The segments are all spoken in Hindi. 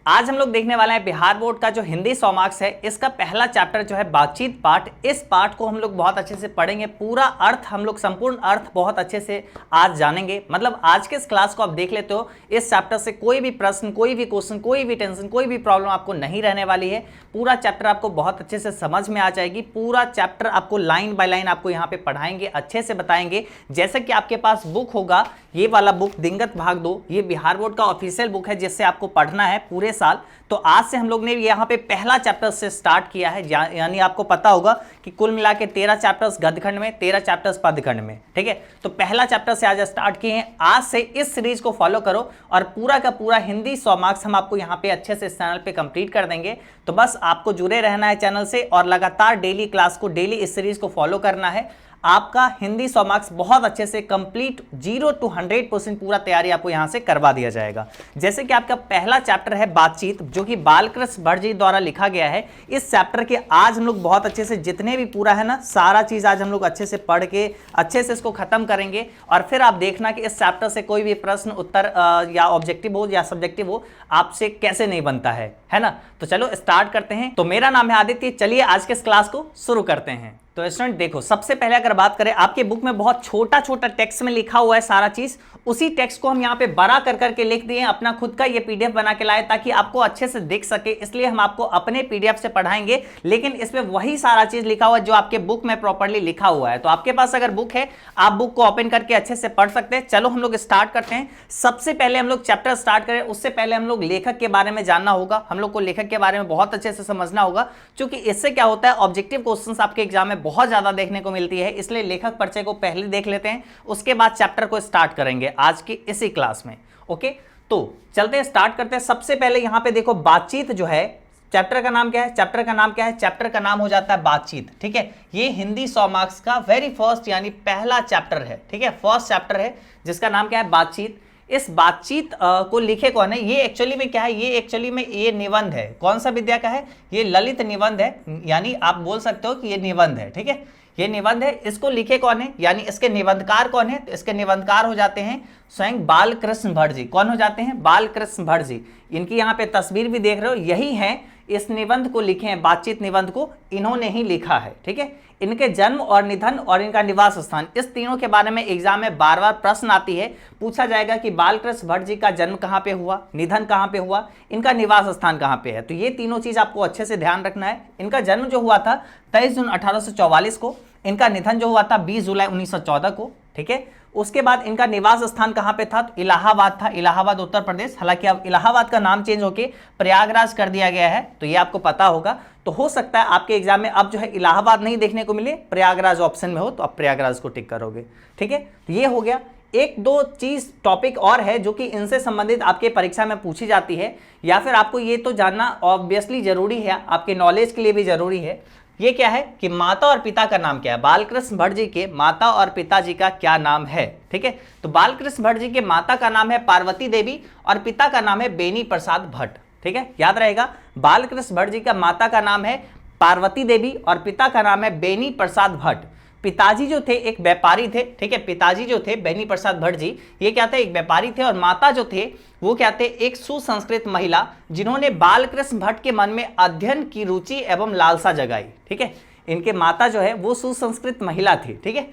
आज हम लोग देखने वाले हैं बिहार बोर्ड का जो हिंदी 100 मार्क्स है, इसका पहला चैप्टर जो है बातचीत पार्ट। इस पार्ट को हम लोग बहुत अच्छे से पढ़ेंगे, पूरा अर्थ हम लोग संपूर्ण अर्थ बहुत अच्छे से आज जानेंगे। मतलब आज के इस क्लास को आप देख लेते हो, इस चैप्टर से कोई भी प्रश्न, कोई भी क्वेश्चन, कोई भी टेंशन, कोई भी प्रॉब्लम आपको नहीं रहने वाली है। पूरा चैप्टर आपको बहुत अच्छे से समझ में आ जाएगी। पूरा चैप्टर आपको लाइन बाय लाइन आपको यहाँ पे पढ़ाएंगे, अच्छे से बताएंगे। जैसे कि आपके पास बुक होगा, ये वाला बुक दिंगत भाग 2, ये बिहार बोर्ड का ऑफिशियल बुक है जिससे आपको पढ़ना है पूरे साल। तो आज से हम लोग ने यहाँ पे पहला चैप्टर से स्टार्ट किया है, यानी आपको पता होगा कि कुल मिला के 13 चैप्टर्स गद्यखंड में, 13 चैप्टर्स पद्यखंड में। ठीक है, तो पहला चैप्टर से आज स्टार्ट किए हैं। आज से इस सीरीज को फॉलो करो और पूरा का पूरा हिंदी 100 मार्क्स हम आपको यहाँ पे अच्छे से इस चैनल पे कंप्लीट कर देंगे। तो बस आपको जुड़े रहना है चैनल से और लगातार डेली क्लास को, डेली इस सीरीज को फॉलो करना है। आपका हिंदी 100 मार्क्स बहुत अच्छे से कंप्लीट 0 to 100% पूरा तैयारी आपको यहां से करवा दिया जाएगा। जैसे कि आपका पहला चैप्टर है बातचीत, जो कि बालकृष्ण भट्ट जी द्वारा लिखा गया है। इस चैप्टर के आज हम लोग बहुत अच्छे से जितने भी पूरा है ना, सारा चीज आज हम लोग अच्छे से पढ़ के अच्छे से इसको खत्म करेंगे। और फिर आप देखना कि इस चैप्टर से कोई भी प्रश्न उत्तर या ऑब्जेक्टिव हो या सब्जेक्टिव हो, आपसे कैसे नहीं बनता है ना। तो चलो स्टार्ट करते हैं। तो मेरा नाम है आदित्य, चलिए आज के इस क्लास को शुरू करते हैं। तो स्टूडेंट देखो, सबसे पहले अगर बात करें, आपके बुक में बहुत छोटा छोटा टेक्स्ट में लिखा हुआ है सारा चीज। उसी टेक्स्ट को हम यहाँ पे बड़ा कर करके लिख दिए, अपना खुद का ये पीडीएफ बना के लाए ताकि आपको अच्छे से दिख सके। इसलिए हम आपको अपने पीडीएफ से पढ़ाएंगे, लेकिन इसमें वही सारा चीज लिखा हुआ है जो आपके बुक में प्रॉपर्ली लिखा हुआ है। तो आपके पास अगर बुक है, आप बुक को ओपन करके अच्छे से पढ़ सकते हैं। चलो हम लोग स्टार्ट करते हैं। सबसे पहले हम लोग चैप्टर स्टार्ट करें, उससे पहले हम लोग लेखक के बारे में जानना होगा। हम लोग को लेखक के बारे में बहुत अच्छे से समझना होगा, क्योंकि इससे क्या होता है, ऑब्जेक्टिव क्वेश्चंस आपके एग्जाम में बहुत ज्यादा देखने को मिलती है। इसलिए लेखक परिचय को पहले देख लेते हैं, उसके बाद चैप्टर को स्टार्ट करेंगे आज की इसी क्लास में। ओके, तो चलते हैं, स्टार्ट करते हैं। सबसे पहले यहां पे देखो, बातचीत जो है, चैप्टर का नाम क्या है? चैप्टर का नाम क्या है? चैप्टर का नाम हो जाता है बातचीत। ठीक है, ये हिंदी 100 मार्क्स का वेरी फर्स्ट यानी पहला चैप्टर है। ठीक है, फर्स्ट चैप्टर है जिसका नाम क्या है? बातचीत। इस बातचीत को लिखे कौन है? ये एक्चुअली में क्या है? ये एक्चुअली में ये निबंध है। कौन सा विद्या का है? ये ललित निबंध है, यानी आप बोल सकते हो कि ये निबंध है। ठीक है, ये निबंध है। इसको लिखे कौन है, यानी इसके निबंधकार कौन है? तो इसके निबंधकार हो जाते हैं स्वयं बालकृष्ण भट्ट जी। कौन हो जाते हैं? बालकृष्ण भट्ट जी। इनकी यहाँ पे तस्वीर भी देख रहे हो, यही है इस निबंध को लिखे हैं, बातचीत निबंध को इन्होंने ही लिखा है। ठीक है, इनके जन्म और निधन और इनका निवास स्थान, इस तीनों के बारे में एग्जाम में बार बार प्रश्न आती है। पूछा जाएगा कि बालकृष्ण भट्ट जी का जन्म कहाँ पे हुआ, निधन कहाँ पे हुआ, इनका निवास स्थान कहाँ पे है। तो ये तीनों चीज आपको अच्छे से ध्यान रखना है। इनका जन्म जो हुआ था 23 जून 1844 को, इनका निधन जो हुआ था 20 जुलाई 1914 को। ठीक है, उसके बाद इनका निवास स्थान कहां पे था? तो इलाहाबाद था, इलाहाबाद उत्तर प्रदेश। हालांकि अब इलाहाबाद का नाम चेंज होके प्रयागराज कर दिया गया है, तो ये आपको पता होगा। तो हो सकता है आपके एग्जाम में अब जो है इलाहाबाद नहीं देखने को मिले, प्रयागराज ऑप्शन में हो, तो आप प्रयागराज को टिक करोगे। ठीक है, तो ये हो गया। एक दो चीज टॉपिक और है जो कि इनसे संबंधित आपके परीक्षा में पूछी जाती है, या फिर आपको ये तो जानना ऑब्वियसली जरूरी है, आपके नॉलेज के लिए भी जरूरी है। ये क्या है कि माता और पिता का नाम क्या है? बालकृष्ण भट्ट जी के माता और पिताजी का क्या नाम है? ठीक है, तो बालकृष्ण भट्ट जी के माता का नाम है पार्वती देवी और पिता का नाम है बेनी प्रसाद भट्ट। ठीक है, याद रहेगा, बालकृष्ण भट्ट जी का माता का नाम है पार्वती देवी और पिता का नाम है बेनी प्रसाद भट्ट। पिताजी जो थे एक व्यापारी थे। ठीक है, पिताजी जो थे बेनी प्रसाद भट्ट जी, ये क्या थे? एक व्यापारी थे। और माता जो थे वो क्या थे? एक सुसंस्कृत महिला, जिन्होंने बालकृष्ण भट्ट के मन में अध्ययन की रुचि एवं लालसा जगाई। ठीक है, इनके माता जो है वो सुसंस्कृत महिला थी। ठीक है,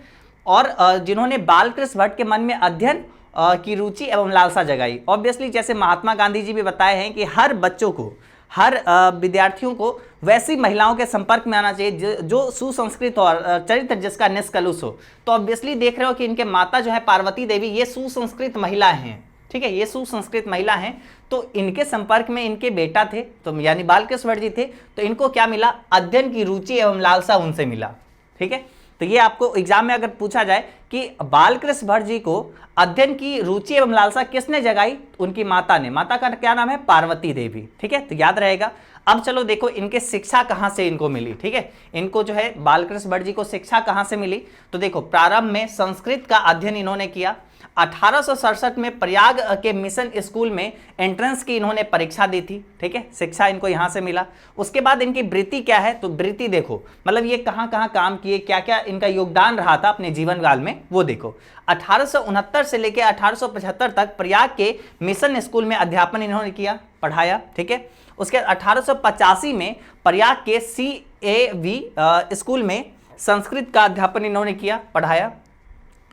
और जिन्होंने बालकृष्ण भट्ट के मन में अध्ययन की रुचि एवं लालसा जगाई। ऑब्वियसली जैसे महात्मा गांधी जी भी बताए हैं कि हर बच्चों को, हर विद्यार्थियों को वैसी महिलाओं के संपर्क में आना चाहिए जो सुसंस्कृत और चरित्र जिसका निष्कलुष हो। तो ऑब्वियसली देख रहे हो कि इनके माता जो है पार्वती देवी, ये सुसंस्कृत महिला हैं। ठीक है, ये सुसंस्कृत महिला हैं। तो इनके संपर्क में इनके बेटा थे, तो यानी बालकृष्ण भट्ट जी थे। तो इनको क्या मिला? अध्ययन की रुचि एवं लालसा उनसे मिला। ठीक है, तो ये आपको एग्जाम में अगर पूछा जाए कि बालकृष्ण भट्ट जी को अध्ययन की रुचि एवं लालसा किसने जगाई? उनकी माता ने। माता का क्या नाम है? पार्वती देवी। ठीक है, तो याद रहेगा। अब चलो देखो, इनके शिक्षा कहां से इनको मिली। ठीक है, इनको जो है बालकृष्ण भट्ट जी को शिक्षा कहां से मिली? तो देखो, प्रारंभ में संस्कृत का अध्ययन इन्होंने किया। 1867 में प्रयाग के मिशन स्कूल में एंट्रेंस की इन्होंने परीक्षा दी थी, ठीक है, शिक्षा इनको यहाँ से मिला। उसके बाद इनकी वृत्ति क्या है, तो वृत्ति देखो, मतलब ये कहाँ कहाँ काम किए, क्या क्या इनका योगदान रहा था अपने जीवन काल में, वो देखो। 1869 से लेकर 1875 तक प्रयाग के मिशन स्कूल में अध्यापन इन्होंने किया, पढ़ाया, ठीक है। उसके 1885 में प्रयाग के CAV स्कूल में संस्कृत का अध्यापन इन्होंने किया, पढ़ाया।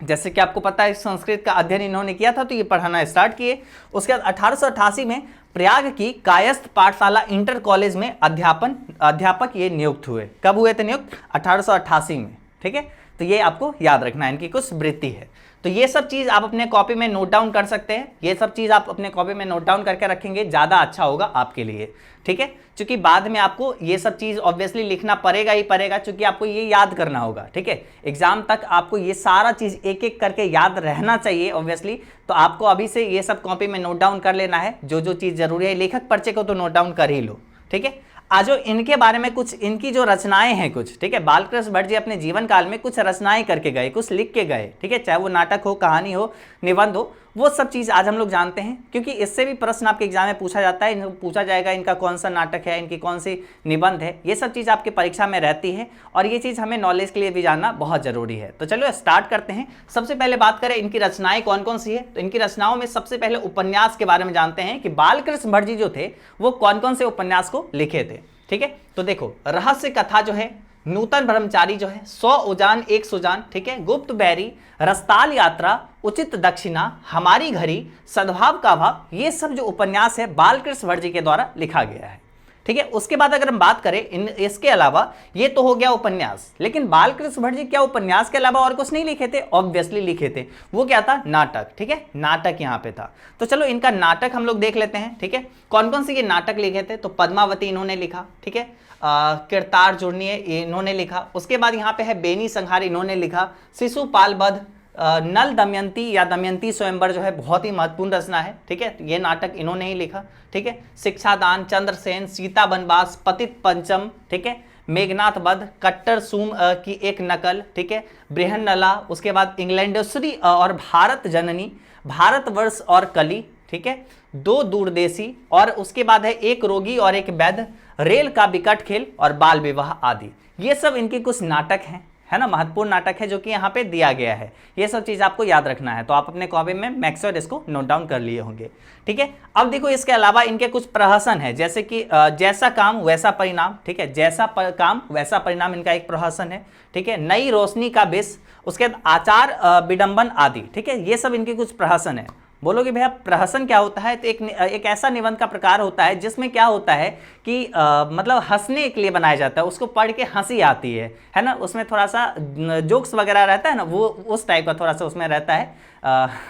जैसे कि आपको पता है संस्कृत का अध्ययन इन्होंने किया था तो ये पढ़ाना स्टार्ट किए। उसके बाद 1888 में प्रयाग की कायस्थ पाठशाला इंटर कॉलेज में अध्यापक ये नियुक्त हुए। कब हुए थे नियुक्त? 1888 में, ठीक है। तो ये आपको याद रखना है, इनकी कुछ वृत्ति है। तो ये सब चीज़ आप अपने कॉपी में नोट डाउन कर सकते हैं, ये सब चीज़ आप अपने कॉपी में नोट डाउन करके रखेंगे, ज़्यादा अच्छा होगा आपके लिए, ठीक है। क्योंकि बाद में आपको ये सब चीज़ ऑब्वियसली लिखना पड़ेगा ही पड़ेगा, क्योंकि आपको ये याद करना होगा, ठीक है। एग्जाम तक आपको ये सारा चीज़ एक एक करके याद रहना चाहिए ऑब्वियसली। तो आपको अभी से ये सब कॉपी में नोट डाउन कर लेना है, जो जो चीज़ जरूरी है। लेखक पर्चे को तो नोट डाउन कर ही लो, ठीक है। आज इनके बारे में कुछ इनकी जो रचनाएं हैं कुछ, ठीक है, बालकृष्ण भट्ट जी अपने जीवन काल में कुछ रचनाएं करके गए, कुछ लिख के गए, ठीक है, चाहे वो नाटक हो, कहानी हो, निबंध हो, वो सब चीज़ आज हम लोग जानते हैं। क्योंकि इससे भी प्रश्न आपके एग्जाम में पूछा जाता है, पूछा जाएगा इनका कौन सा नाटक है, इनकी कौन सी निबंध है, ये सब चीज़ आपकी परीक्षा में रहती है और ये चीज़ हमें नॉलेज के लिए भी जानना बहुत ज़रूरी है। तो चलो स्टार्ट करते हैं। सबसे पहले बात करें इनकी रचनाएं कौन कौन सी है, तो इनकी रचनाओं में सबसे पहले उपन्यास के बारे में जानते हैं कि बालकृष्ण भट्ट जी जो थे वो कौन कौन से उपन्यास को लिखे थे, ठीक है। तो देखो, रहस्य कथा जो है, नूतन ब्रह्मचारी जो है, 100 उजान 1 सुजान, ठीक है, गुप्त बैरी, रसताल यात्रा, उचित दक्षिणा, हमारी घड़ी, सद्भाव का भाव, ये सब जो उपन्यास है बालकृष्ण भट्ट जी के द्वारा लिखा गया है, ठीक है। उसके बाद अगर हम बात करें इसके अलावा, ये तो हो गया उपन्यास, लेकिन बालकृष्ण भट्ट जी क्या उपन्यास के अलावा और कुछ नहीं लिखे थे? ऑब्वियसली लिखे थे। वो क्या था? नाटक, ठीक है, नाटक यहाँ पे था। तो चलो इनका नाटक हम लोग देख लेते हैं, ठीक है। कौन कौन से ये नाटक लिखे थे? तो पद्मावती इन्होंने लिखा, ठीक है, किरतार जुर्निये इन्होंने लिखा। उसके बाद यहाँ पे है बेनी संहार इन्होंने लिखा, शिशुपाल वध, नल दमयंती या दमयंती स्वयंवर जो है बहुत ही महत्वपूर्ण रचना है, ठीक है, ये नाटक इन्होंने ही लिखा, ठीक है। शिक्षादान, चंद्रसेन, सीता वनवास, पतित पंचम, ठीक है, मेघनाथ वध, कट्टर सूम की एक नकल, ठीक है, बृहन्नला, उसके बाद इंग्लैंडेश्वरी और भारत जननी, भारतवर्ष और कली, ठीक है, 2 दूरदेशी, और उसके बाद है एक रोगी और एक वैद्य, रेल का विकट खेल और बाल विवाह आदि। ये सब इनके कुछ नाटक हैं, है ना, महत्वपूर्ण नाटक है जो कि यहाँ पे दिया गया है। ये सब चीज़ आपको याद रखना है, तो आप अपने कॉपी में मैक्सवेल इसको नोट डाउन कर लिए होंगे, ठीक है। अब देखो इसके अलावा इनके कुछ प्रहसन है, जैसे कि जैसा काम वैसा परिणाम, ठीक है, जैसा काम वैसा परिणाम इनका एक प्रहसन है, ठीक है, नई रोशनी का विष, उसके बाद आचार विडंबन आदि, ठीक है, ये सब इनके कुछ प्रहसन है। बोलोगे भैया प्रहसन क्या होता है? तो एक ऐसा निबंध का प्रकार होता है जिसमें क्या होता है कि मतलब हंसने के लिए बनाया जाता है, उसको पढ़ के हंसी आती है ना, उसमें थोड़ा सा जोक्स वगैरह रहता है ना, वो उस टाइप का थोड़ा सा उसमें रहता है,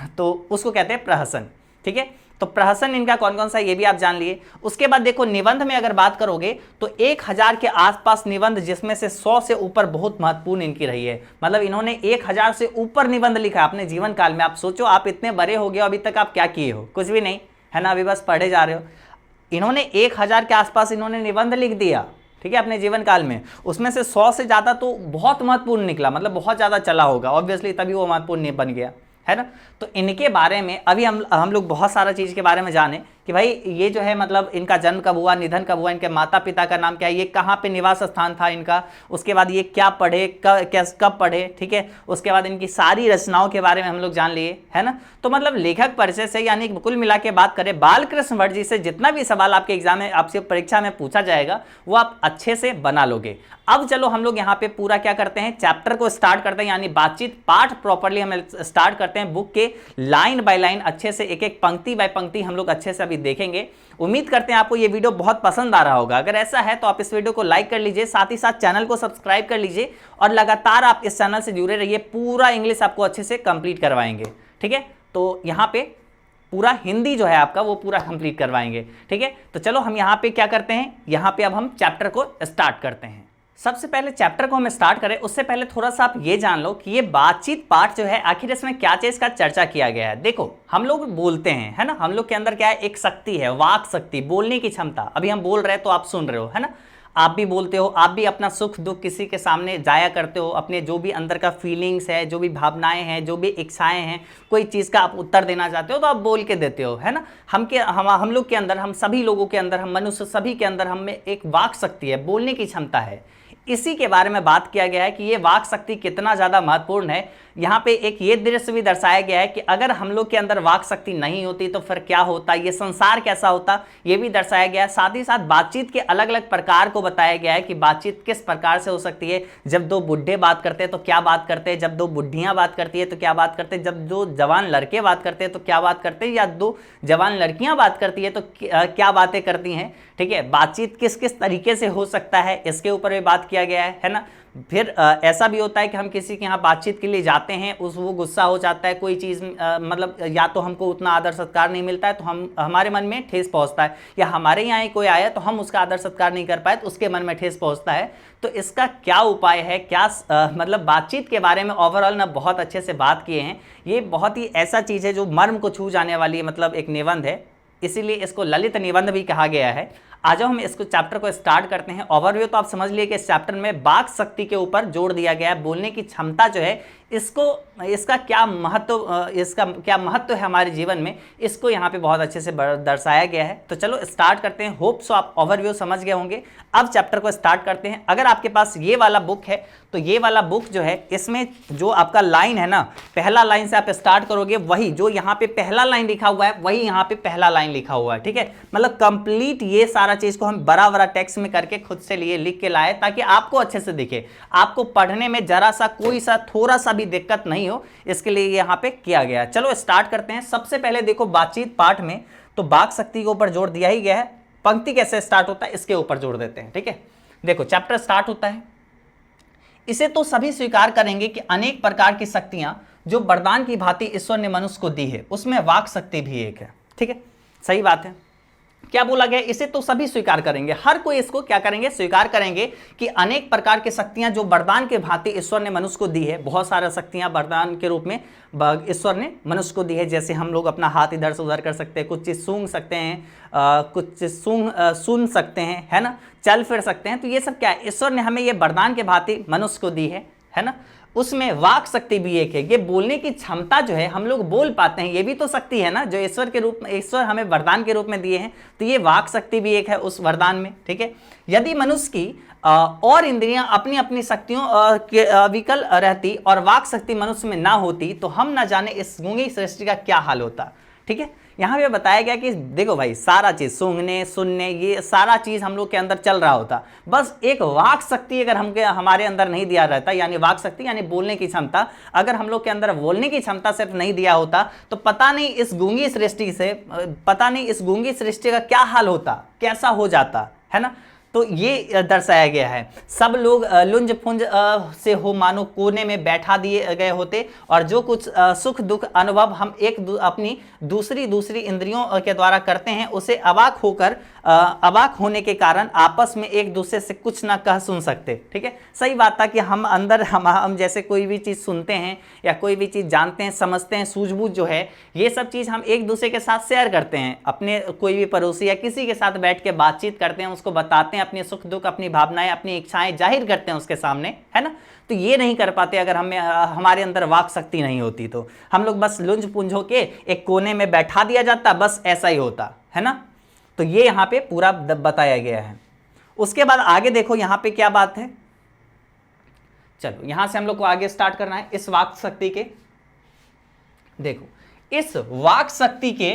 तो उसको कहते हैं प्रहसन, ठीक है। तो प्रहसन इनका कौन कौन सा ये भी आप जान लिए। उसके बाद देखो निबंध में अगर बात करोगे तो 1000 के आसपास निबंध, जिसमें से 100 से ऊपर बहुत महत्वपूर्ण इनकी रही है। मतलब इन्होंने 1000 से ऊपर निबंध लिखा अपने जीवन काल में। आप सोचो, आप इतने बड़े हो गए, अभी तक आप क्या किए हो? कुछ भी नहीं, है ना, अभी बस पढ़े जा रहे हो। इन्होंने 1000 के आसपास इन्होंने निबंध लिख दिया, ठीक है, अपने जीवन काल में। उसमें से 100 से ज़्यादा तो बहुत महत्वपूर्ण निकला, मतलब बहुत ज़्यादा चला होगा ऑब्वियसली, तभी वो महत्वपूर्ण बन गया, है ना। तो इनके बारे में अभी हम लोग बहुत सारा चीज़ के बारे में जाने कि भाई ये जो है मतलब इनका जन्म कब हुआ, निधन कब हुआ, इनके माता पिता का नाम क्या है, ये कहाँ पे निवास स्थान था इनका, उसके बाद ये क्या पढ़े, कब पढ़े, ठीक है। उसके बाद इनकी सारी रचनाओं के बारे में हम लोग जान लिए, है ना। तो मतलब लेखक परिचय से, यानी कुल मिला के बात करें, बालकृष्ण भट्ट जी से जितना भी सवाल आपके एग्जाम में, आपसे परीक्षा में पूछा जाएगा, वो आप अच्छे से बना लोगे। अब चलो हम लोग यहाँ पे पूरा क्या करते हैं, चैप्टर को स्टार्ट करते हैं, यानी बातचीत पाठ प्रॉपरली हम स्टार्ट करते हैं। बुक के लाइन बाय लाइन अच्छे से, एक एक पंक्ति बाय पंक्ति हम लोग अच्छे से अभी देखेंगे। उम्मीद करते हैं आपको ये वीडियो बहुत पसंद आ रहा होगा। अगर ऐसा है तो आप इस वीडियो को लाइक कर लीजिए, साथ ही साथ चैनल को सब्सक्राइब कर लीजिए और लगातार आप इस चैनल से जुड़े रहिए। पूरा इंग्लिश आपको अच्छे से कंप्लीट करवाएंगे, ठीक है। तो यहाँ पे पूरा हिंदी जो है आपका वो पूरा कंप्लीट करवाएंगे, ठीक है। तो चलो हम यहाँ पे क्या करते हैं, यहाँ पे अब हम चैप्टर को स्टार्ट करते हैं। सबसे पहले चैप्टर को हम स्टार्ट करें उससे पहले थोड़ा सा आप ये जान लो कि ये बातचीत पाठ जो है आखिर इसमें क्या चीज का चर्चा किया गया है। देखो हम लोग बोलते हैं, है ना, हम लोग के अंदर क्या है, एक शक्ति है, वाक शक्ति, बोलने की क्षमता। अभी हम बोल रहे हैं तो आप सुन रहे हो, है ना। आप भी बोलते हो, आप भी अपना सुख दुख किसी के सामने जाया करते हो, अपने जो भी अंदर का फीलिंग्स है, जो भी भावनाएं हैं, जो भी इच्छाएं हैं, कोई चीज़ का आप उत्तर देना चाहते हो तो आप बोल के देते हो, है ना। हम लोग के अंदर, हम सभी लोगों के अंदर, हम मनुष्य सभी के अंदर हम में एक वाक शक्ति है, बोलने की क्षमता है। इसी के बारे में बात किया गया है कि ये वाक शक्ति कितना ज़्यादा महत्वपूर्ण है। यहाँ पे एक ये दृश्य भी दर्शाया गया है कि अगर हम लोग के अंदर वाक शक्ति नहीं होती तो फिर क्या होता, ये संसार कैसा होता, ये भी दर्शाया गया है। साथ ही साथ बातचीत के अलग अलग प्रकार को बताया गया है कि बातचीत किस प्रकार से हो सकती है। जब दो बुढ़े बात करते हैं तो क्या बात करते हैं, जब दो बुढ़ियाँ बात करती है तो क्या बात करते हैं, जब दो जवान लड़के बात करते हैं तो क्या बात करते हैं, या दो जवान लड़कियाँ बात करती है तो क्या बातें करती हैं। ठीक है, बातचीत किस किस तरीके से हो सकता है, इसके ऊपर भी बात किया गया है ना। फिर ऐसा भी होता है कि हम किसी के यहाँ बातचीत के लिए जाते हैं, वो गुस्सा हो जाता है, कोई चीज़ मतलब या तो हमको उतना आदर सत्कार नहीं मिलता है तो हमारे मन में ठेस पहुँचता है, या हमारे यहाँ ही कोई आया तो हम उसका आदर सत्कार नहीं कर पाए तो उसके मन में ठेस पहुँचता है। तो इसका क्या उपाय है, क्या मतलब बातचीत के बारे में ओवरऑल ना बहुत अच्छे से बात किए हैं। ये बहुत ही ऐसा चीज़ है जो मर्म को छू जाने वाली मतलब एक निबंध है, इसीलिए इसको ललित निबंध भी कहा गया है। आज हम इसको चैप्टर को स्टार्ट करते हैं। ओवरव्यू तो आप समझ लिए कि इस चैप्टर में वाक शक्ति के ऊपर जोर दिया गया है, बोलने की क्षमता जो है इसका क्या महत्व है हमारे जीवन में, इसको यहाँ पे बहुत अच्छे से दर्शाया गया है। तो चलो स्टार्ट करते हैं। होप सो आप ओवरव्यू समझ गए होंगे। अब चैप्टर को स्टार्ट करते हैं। अगर आपके पास ये वाला बुक है तो ये वाला बुक जो है, इसमें जो आपका लाइन है ना, पहला लाइन से आप स्टार्ट करोगे, वही जो यहाँ पे पहला लाइन लिखा हुआ है वही यहाँ पे पहला लाइन लिखा हुआ है। ठीक है, मतलब कंप्लीट ये सारा चीज को हम बड़ा बड़ा टेक्स्ट में करके खुद से लिए लिख के लाए ताकि आपको अच्छे से दिखे, आपको पढ़ने में जरा सा कोई सा थोड़ा सा भी दिक्कत नहीं हो, इसके लिए यहाँ पे किया गया। चलो स्टार्ट करते हैं। सबसे पहले देखो बातचीत पाठ में तो वाक शक्ति के ऊपर जोर दिया ही गया है। पंक्ति कैसे स्टार्ट होता है इसके ऊपर जोर देते हैं। ठीक है, देखो चैप्टर स्टार्ट होता है, इसे तो सभी स्वीकार करेंगे कि अनेक प्रकार की शक्तियां जो वरदान की भांति ईश्वर ने मनुष्य को दी है, उसमें वाक शक्ति भी एक है। ठीक है, सही बात है। क्या बोला गया, इसे तो सभी स्वीकार करेंगे, हर कोई इसको क्या करेंगे, स्वीकार करेंगे कि अनेक प्रकार की शक्तियां जो वरदान के भांति ईश्वर ने मनुष्य को दी है, बहुत सारी शक्तियां वरदान के रूप में ईश्वर ने मनुष्य को दी है। जैसे हम लोग अपना हाथ इधर से उधर कर सकते हैं, कुछ चीज़ सूंघ सकते हैं, कुछ चीज़ सुन सकते हैं, है ना, चल फिर सकते हैं। तो ये सब क्या है, ईश्वर ने हमें ये वरदान के भांति मनुष्य को दी है ना। उसमें वाक शक्ति भी एक है, ये बोलने की क्षमता जो है, हम लोग बोल पाते हैं, ये भी तो शक्ति है ना, जो ईश्वर के रूप में, ईश्वर हमें वरदान के रूप में दिए हैं, तो ये वाक शक्ति भी एक है उस वरदान में। ठीक है, यदि मनुष्य की और इंद्रियां अपनी अपनी शक्तियों के विकल रहती और वाक शक्ति मनुष्य में ना होती तो हम ना जाने इस गूंगी सृष्टि का क्या हाल होता। ठीक है, यहाँ पे बताया गया कि देखो भाई, सारा चीज सूंघने सुनने ये सारा चीज हम लोग के अंदर चल रहा होता, बस एक वाक शक्ति अगर हमारे अंदर नहीं दिया रहता, यानी वाक शक्ति यानी बोलने की क्षमता, अगर हम लोग के अंदर बोलने की क्षमता सिर्फ नहीं दिया होता तो पता नहीं इस गूंगी सृष्टि का क्या हाल होता, कैसा हो जाता, है ना। तो ये दर्शाया गया है। सब लोग लुंज पुंज से हो मानो कोने में बैठा दिए गए होते, और जो कुछ सुख दुख अनुभव हम अपनी दूसरी इंद्रियों के द्वारा करते हैं, उसे अवाक होने के कारण आपस में एक दूसरे से कुछ ना कह सुन सकते। ठीक है, सही बात था कि हम अंदर हम जैसे कोई भी चीज़ सुनते हैं या कोई भी चीज़ जानते हैं, समझते हैं, सूझबूझ जो है, ये सब चीज़ हम एक दूसरे के साथ शेयर करते हैं, अपने कोई भी पड़ोसी या किसी के साथ बैठ के बातचीत करते हैं, उसको बताते हैं अपने सुख दुख, अपनी भावनाएं, अपनी इच्छाएं जाहिर करते हैं उसके सामने, है ना। तो ये नहीं कर पाते अगर हमारे अंदर वाक शक्ति नहीं होती, तो हम लोग बस लुंज पुंज होके एक कोने में बैठा दिया जाता, बस ऐसा ही होता, है ना। तो ये यहाँ पे पूरा बताया गया है। उसके बाद आगे देखो यहाँ पे क्या बात है। चलो यहां से हम लोग को आगे स्टार्ट करना है। इस वाक शक्ति के देखो, इस वाक शक्ति के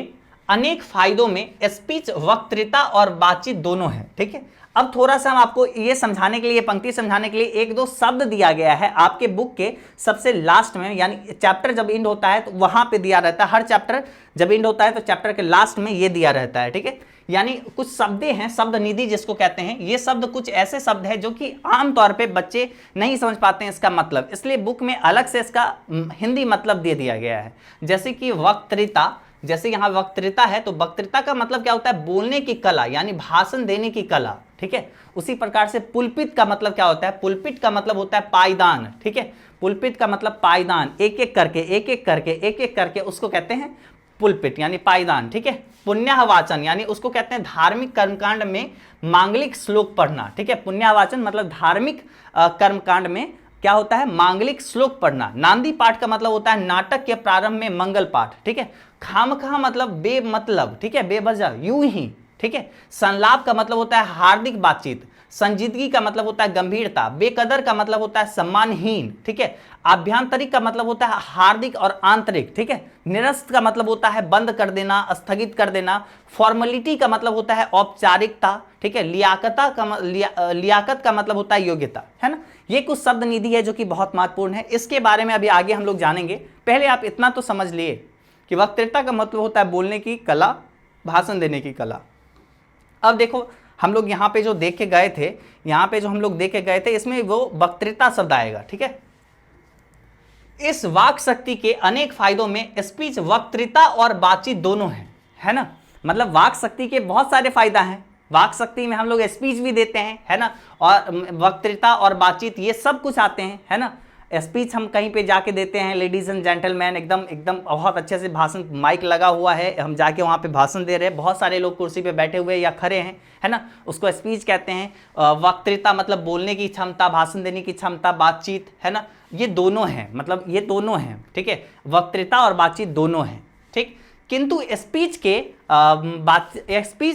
अनेक फायदों में स्पीच, वक्तृता और बातचीत दोनों है। ठीक है, अब थोड़ा सा हम आपको ये समझाने के लिए, पंक्ति समझाने के लिए एक दो शब्द दिया गया है आपके बुक के सबसे लास्ट में, यानी चैप्टर जब एंड होता है तो वहां पे दिया रहता है। हर चैप्टर जब एंड होता है तो चैप्टर के लास्ट में ये दिया रहता है। ठीक है, यानी कुछ शब्द हैं, शब्द निधि जिसको कहते हैं। ये शब्द कुछ ऐसे शब्द हैं जो कि आमतौर पे बच्चे नहीं समझ पाते हैं इसका मतलब, इसलिए बुक में अलग से इसका हिंदी मतलब दे दिया गया है। जैसे कि वक्तृता, जैसे यहाँ वक्तृता है तो वक्तृता का मतलब क्या होता है, बोलने की कला, यानी भाषण देने की कला। ठीक है, उसी प्रकार से पुलपित का मतलब क्या होता है, पुलपित का मतलब होता है पायदान। ठीक है, पुलपित का मतलब पायदान, एक एक करके उसको कहते हैं पुलपिट यानी पायदान, ठीक है। पुण्यवाचन यानी उसको कहते हैं धार्मिक कर्मकांड में मांगलिक श्लोक पढ़ना, ठीक है। पुण्यवाचन मतलब धार्मिक कर्मकांड में क्या होता है, मांगलिक श्लोक पढ़ना। नांदी पाठ का मतलब होता है नाटक के प्रारंभ में मंगल पाठ, ठीक है। खामखा मतलब बेमतलब, ठीक है, बेवजह, यूं ही, ठीक है। संलाप का मतलब होता है हार्दिक बातचीत। संजीदगी का मतलब होता है गंभीरता। बेकदर का मतलब होता है सम्मानहीन, ठीक है। आभ्यंतरिक का मतलब होता है हार्दिक और आंतरिक, ठीक है। निरस्त का मतलब होता है बंद कर देना, स्थगित कर देना। फॉर्मेलिटी का मतलब होता है औपचारिकता, ठीक है। लियाकत का मतलब होता है योग्यता, है ना। ये कुछ शब्द निधि है जो कि बहुत महत्वपूर्ण है, इसके बारे में अभी आगे हम लोग जानेंगे। पहले आप इतना तो समझ लिए कि वक्तृता का मतलब होता है बोलने की कला, भाषण देने की कला। अब देखो हम लोग यहाँ पे जो देख के गए थे, यहाँ पे जो हम लोग देख के गए थे, इसमें वो वक्तृता शब्द आएगा, ठीक है। इस वाक शक्ति के अनेक फायदों में स्पीच, वक्तृता और बातचीत दोनों हैं, है ना। मतलब वाक शक्ति के बहुत सारे फायदा हैं। वाक शक्ति में हम लोग स्पीच भी देते हैं, है ना, और वक्तृता और बातचीत ये सब कुछ आते हैं, है ना। स्पीच हम कहीं पे जाके देते हैं, लेडीज एंड जेंटलमैन, एकदम एकदम बहुत अच्छे से भाषण, माइक लगा हुआ है, हम जाके वहाँ पे भाषण दे रहे हैं, बहुत सारे लोग कुर्सी पे बैठे हुए या खड़े हैं, है ना, उसको स्पीच कहते हैं। वक्तृता मतलब बोलने की क्षमता, भाषण देने की क्षमता, बातचीत, है ना, ये दोनों हैं, मतलब ये दोनों हैं, ठीक है। वक्तृता और बातचीत दोनों हैं, ठीक। किंतु स्पीच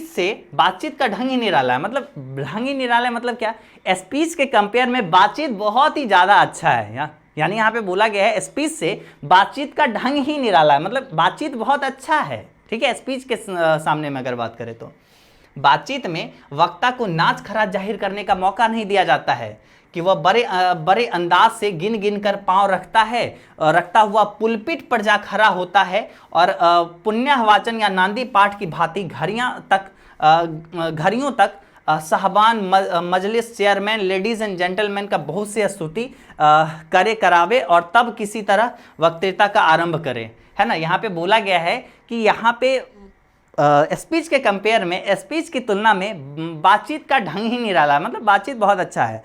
से बातचीत का ढंग ही निराला है। मतलब ढंग ही निराला है मतलब क्या, स्पीच के कंपेयर में बातचीत बहुत ही ज़्यादा अच्छा है। यानी यहाँ पे बोला गया है स्पीच से बातचीत का ढंग ही निराला है, मतलब बातचीत बहुत अच्छा है, ठीक है। स्पीच के सामने में अगर बात करें तो बातचीत में वक्ता को नाच खराज जाहिर करने का मौका नहीं दिया जाता है कि वह बड़े अंदाज से गिन गिन कर पांव रखता हुआ पुलपिट पर जा खड़ा होता है और पुण्यवाचन या नांदी पाठ की भांति घड़ियों तक साहबान, मजलिस, चेयरमैन, लेडीज एंड जेंटलमैन का बहुत सी स्तुति करावे और तब किसी तरह वक्तृता का आरंभ करे, है ना। यहाँ पे बोला गया है कि यहाँ पे स्पीच के कंपेयर में, स्पीच की तुलना में बातचीत का ढंग ही निराला है, मतलब बातचीत बहुत अच्छा है।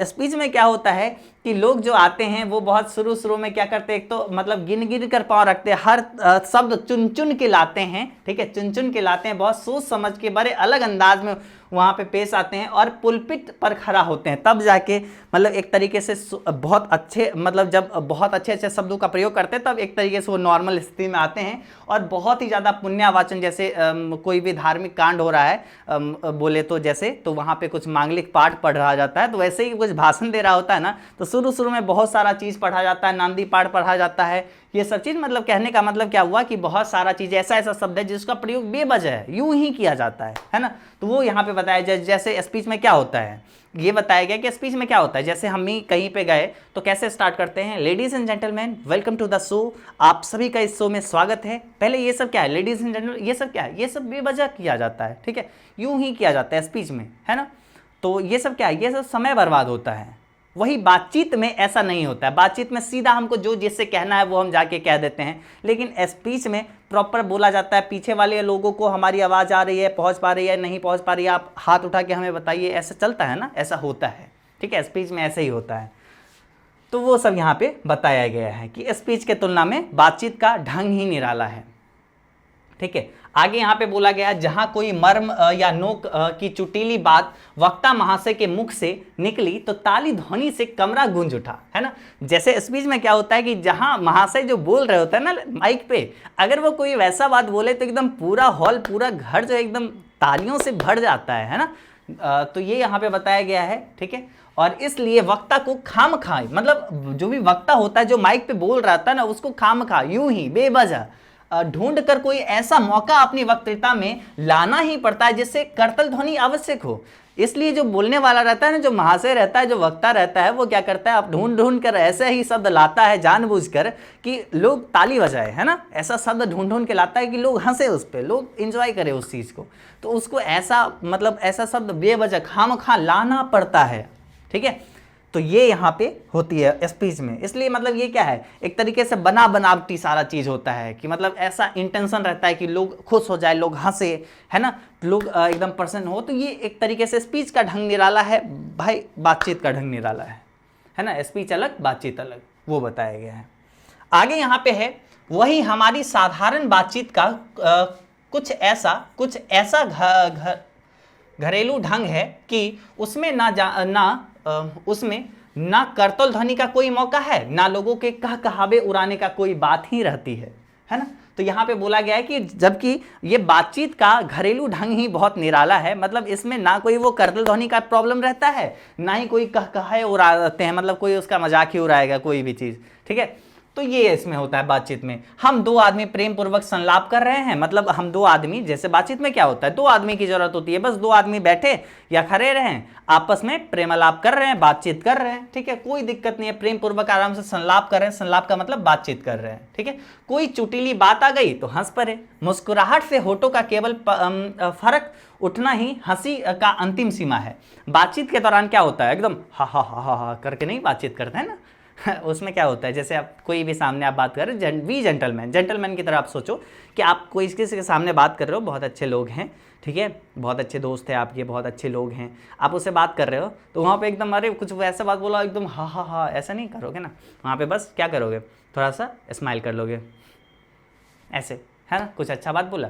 स्पीच में क्या होता है कि लोग जो आते हैं वो बहुत शुरू में क्या करते हैं, एक तो मतलब गिन गिन कर पाँव रखते हैं, हर शब्द चुन चुन के लाते हैं, ठीक है, चुन चुन के लाते हैं, बहुत सोच समझ के बड़े अलग अंदाज में वहाँ पे पेश आते हैं और पुलपिट पर खड़ा होते हैं, तब जाके मतलब एक तरीके से बहुत अच्छे, मतलब जब बहुत अच्छे अच्छे शब्दों का प्रयोग करते हैं तब एक तरीके से वो नॉर्मल स्थिति में आते हैं और बहुत ही ज़्यादा पुण्यवाचन, जैसे कोई भी धार्मिक कांड हो रहा है बोले तो जैसे, तो वहाँ पे कुछ मांगलिक पाठ पढ़ रहा जाता है, तो वैसे ही कुछ भाषण दे रहा होता है ना, तो शुरू में बहुत सारा चीज़ पढ़ा जाता है, नांदी पाठ पढ़ा जाता है, ये सब चीज़, मतलब कहने का मतलब क्या हुआ कि बहुत सारा चीज़ ऐसा शब्द है जिसका प्रयोग बेवजह है, यूं ही किया जाता है ना। तो वो यहाँ पे बताया जैसे स्पीच में क्या होता है, ये बताया गया कि स्पीच में क्या होता है। जैसे हम ही कहीं पे गए तो कैसे स्टार्ट करते हैं, ladies and gentleman welcome to the show, आप सभी का इस शो में स्वागत है। पहले ये सब क्या है, लेडीज एंड जेंटलमैन, ये सब क्या है, ये सब बेवजह किया जाता है, ठीक है, यूं ही किया जाता है स्पीच में, है ना। तो ये सब क्या है, ये सब समय बर्बाद होता है। वही बातचीत में ऐसा नहीं होता है, बातचीत में सीधा हमको जो जिससे कहना है वो हम जाके कह देते हैं, लेकिन स्पीच में प्रॉपर बोला जाता है, पीछे वाले लोगों को हमारी आवाज़ आ रही है, पहुंच पा रही है, नहीं पहुंच पा रही है, आप हाथ उठा के हमें बताइए, ऐसा चलता है ना, ऐसा होता है, ठीक है, स्पीच में ऐसे ही होता है। तो वो सब यहाँ पे बताया गया है कि स्पीच के तुलना में बातचीत का ढंग ही निराला है, ठीक है। आगे यहाँ पे बोला गया, जहां कोई मर्म या नोक की चुटीली बात वक्ता महाशय के मुख से निकली तो ताली ध्वनि से कमरा गूंज उठा, है ना। जैसे स्पीच में क्या होता है कि जहां महाशय जो बोल रहे होते हैं ना माइक पे, अगर वो कोई वैसा बात बोले तो एकदम पूरा हॉल, पूरा घर जो एकदम तालियों से भर जाता है ना। तो ये यहाँ पे बताया गया है, ठीक है। और इसलिए वक्ता को खामखा, मतलब जो भी वक्ता होता है जो माइक पे बोल रहा था ना, उसको खामखा यूं ही बेवजह ढूंढ कर कोई ऐसा मौका अपनी वक्तृता में लाना ही पड़ता है जिससे करतल ध्वनि आवश्यक हो। इसलिए जो बोलने वाला रहता है ना, जो महाशय रहता है, जो वक्ता रहता है, वो क्या करता है, अब ढूंढ ढूंढ कर ऐसे ही शब्द लाता है जानबूझकर कि लोग ताली बजाए, है ना। ऐसा शब्द ढूंढ ढूंढ के लाता है कि लोग हंसे उस पर, लोग इंजॉय करें उस चीज़ को। तो उसको ऐसा, मतलब ऐसा शब्द बेवजह खामखा लाना पड़ता है, ठीक है। तो ये यहाँ पे होती है स्पीच में। इसलिए मतलब ये क्या है, एक तरीके से बनावटी सारा चीज़ होता है कि मतलब ऐसा इंटेंशन रहता है कि लोग खुश हो जाए, लोग हंसे, है ना, लोग एकदम प्रसन्न हो। तो ये एक तरीके से स्पीच का ढंग निराला है भाई, बातचीत का ढंग निराला है ना। स्पीच अलग, बातचीत अलग, वो बताया गया है। आगे यहाँ पे है वही हमारी साधारण बातचीत का कुछ ऐसा घरेलू ढंग है कि उसमें उसमें ना करतल ध्वनि का कोई मौका है, ना लोगों के कह कहावे उड़ाने का कोई बात ही रहती है ना। तो यहाँ पे बोला गया है कि जबकि ये बातचीत का घरेलू ढंग ही बहुत निराला है, मतलब इसमें ना कोई वो करतल ध्वनि का प्रॉब्लम रहता है, ना ही कोई कह कहावे उड़ाते हैं, मतलब कोई उसका मजाक ही उड़ाएगा कोई भी चीज़, ठीक है। तो ये इसमें होता है बातचीत में। हम दो आदमी प्रेम पूर्वक संलाप कर रहे हैं, मतलब हम दो आदमी, जैसे बातचीत में क्या होता है, दो आदमी की जरूरत होती है, बस दो आदमी बैठे या खड़े रहें, आपस में प्रेमालाप कर रहे हैं, बातचीत कर रहे हैं, ठीक है, कोई दिक्कत नहीं है, प्रेम पूर्वक आराम से संलाप कर रहे हैं, संलाप का मतलब बातचीत कर रहे हैं, ठीक है। कोई चुटीली बात आ गई तो हंस पड़े, मुस्कुराहट से होठों का केवल फर्क उठना ही हंसी का अंतिम सीमा है। बातचीत के दौरान क्या होता है, एकदम हा हा हा हा हा करके नहीं बातचीत करते हैं ना उसमें क्या होता है, जैसे आप कोई भी सामने आप बात कर रहे हैं, वी जेंटलमैन की तरह आप सोचो कि आप कोई किसी के सामने बात कर रहे हो, बहुत अच्छे लोग हैं, ठीक है, बहुत अच्छे दोस्त हैं आपके, बहुत अच्छे लोग हैं, आप उससे बात कर रहे हो, तो वहाँ पे एकदम अरे कुछ वैसा बात बोला, एकदम हा हा हा ऐसा नहीं करोगे ना, वहाँ पे बस क्या करोगे, थोड़ा सा स्माइल कर लोगे ऐसे, है ना, कुछ अच्छा बात बोला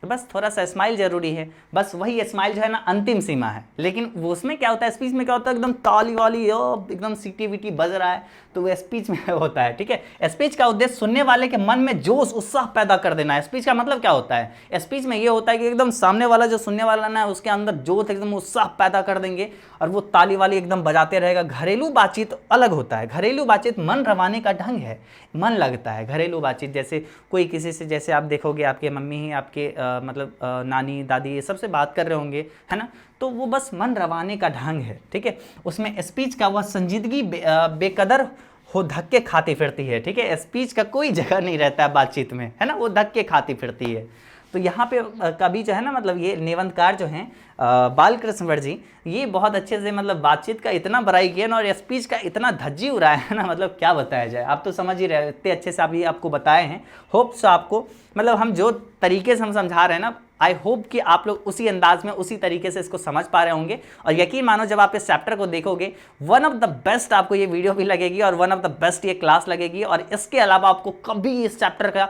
तो बस थोड़ा सा स्माइल जरूरी है, बस वही स्माइल जो है ना अंतिम सीमा है। लेकिन वो उसमें क्या होता है, स्पीच में क्या होता है, एकदम ताली वाली एकदम सीटी वीटी बज रहा है, तो वो स्पीच में होता है, ठीक है। स्पीच का उद्देश्य सुनने वाले के मन में जोश उत्साह पैदा कर देना है। स्पीच का मतलब क्या होता है, स्पीच में ये होता है कि एकदम सामने वाला जो सुनने वाला ना उसके अंदर जोश एकदम उत्साह पैदा कर देंगे और वो ताली वाली एकदम बजाते रहेगा। घरेलू बातचीत अलग होता है, घरेलू बातचीत मन रवाने का ढंग है, मन लगता है। घरेलू बातचीत जैसे कोई किसी से, जैसे आप देखोगे आपके मम्मी ही आपके मतलब नानी दादी ये सबसे बात कर रहे होंगे, है ना, तो वो बस मन रवाने का ढंग है, ठीक है। उसमें स्पीच का वह संजीदगी बेकदर हो धक्के खाती फिरती है, ठीक है। स्पीच का कोई जगह नहीं रहता है बातचीत में, है ना, वो धक्के खाती फिरती है। तो यहाँ पे कवि जो है ना, मतलब ये निबंधकार जो हैं बालकृष्ण वट जी, ये बहुत अच्छे से मतलब बातचीत का इतना बड़ाई किया ना और स्पीच का इतना धज्जी उड़ाया है ना, मतलब क्या बताया जाए, आप तो समझ ही रहे, इतने अच्छे से अभी आपको बताए हैं। होप सो आपको मतलब हम जो तरीके से हम समझा रहे हैं ना, आई होप कि आप लोग उसी अंदाज में उसी तरीके से इसको समझ पा रहे होंगे। और यकीन मानो जब आप इस चैप्टर को देखोगे, वन ऑफ द बेस्ट आपको ये वीडियो भी लगेगी और वन ऑफ द बेस्ट ये क्लास लगेगी। और इसके अलावा आपको कभी इस चैप्टर का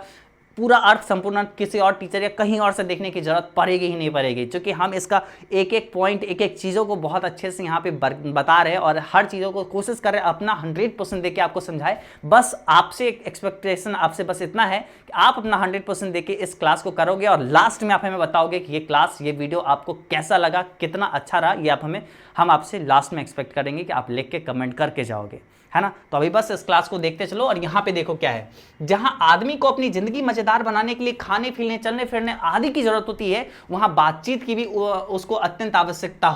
पूरा अर्थ संपूर्ण किसी और टीचर या कहीं और से देखने की जरूरत पड़ेगी ही नहीं पड़ेगी, क्योंकि हम इसका एक एक पॉइंट, एक एक चीज़ों को बहुत अच्छे से यहाँ पे बता रहे हैं और हर चीज़ों को कोशिश कर रहे हैं अपना 100% देके आपको समझाए। बस आपसे एक एक्सपेक्टेशन आपसे बस इतना है कि आप अपना 100% देके इस क्लास को करोगे और लास्ट में आप हमें बताओगे कि ये क्लास, ये वीडियो आपको कैसा लगा, कितना अच्छा रहा, ये हम आपसे लास्ट में एक्सपेक्ट करेंगे कि आप लिख के कमेंट करके जाओगे, है ना। तो अभी बस इस क्लास को देखते चलो। और यहाँ पे देखो क्या है, जहां आदमी को अपनी जिंदगी मजेदार बनाने के लिए खाने पीने चलने फिरने आदि की जरूरत होती है, वहां बातचीत की भी उसको अत्यंत आवश्यकता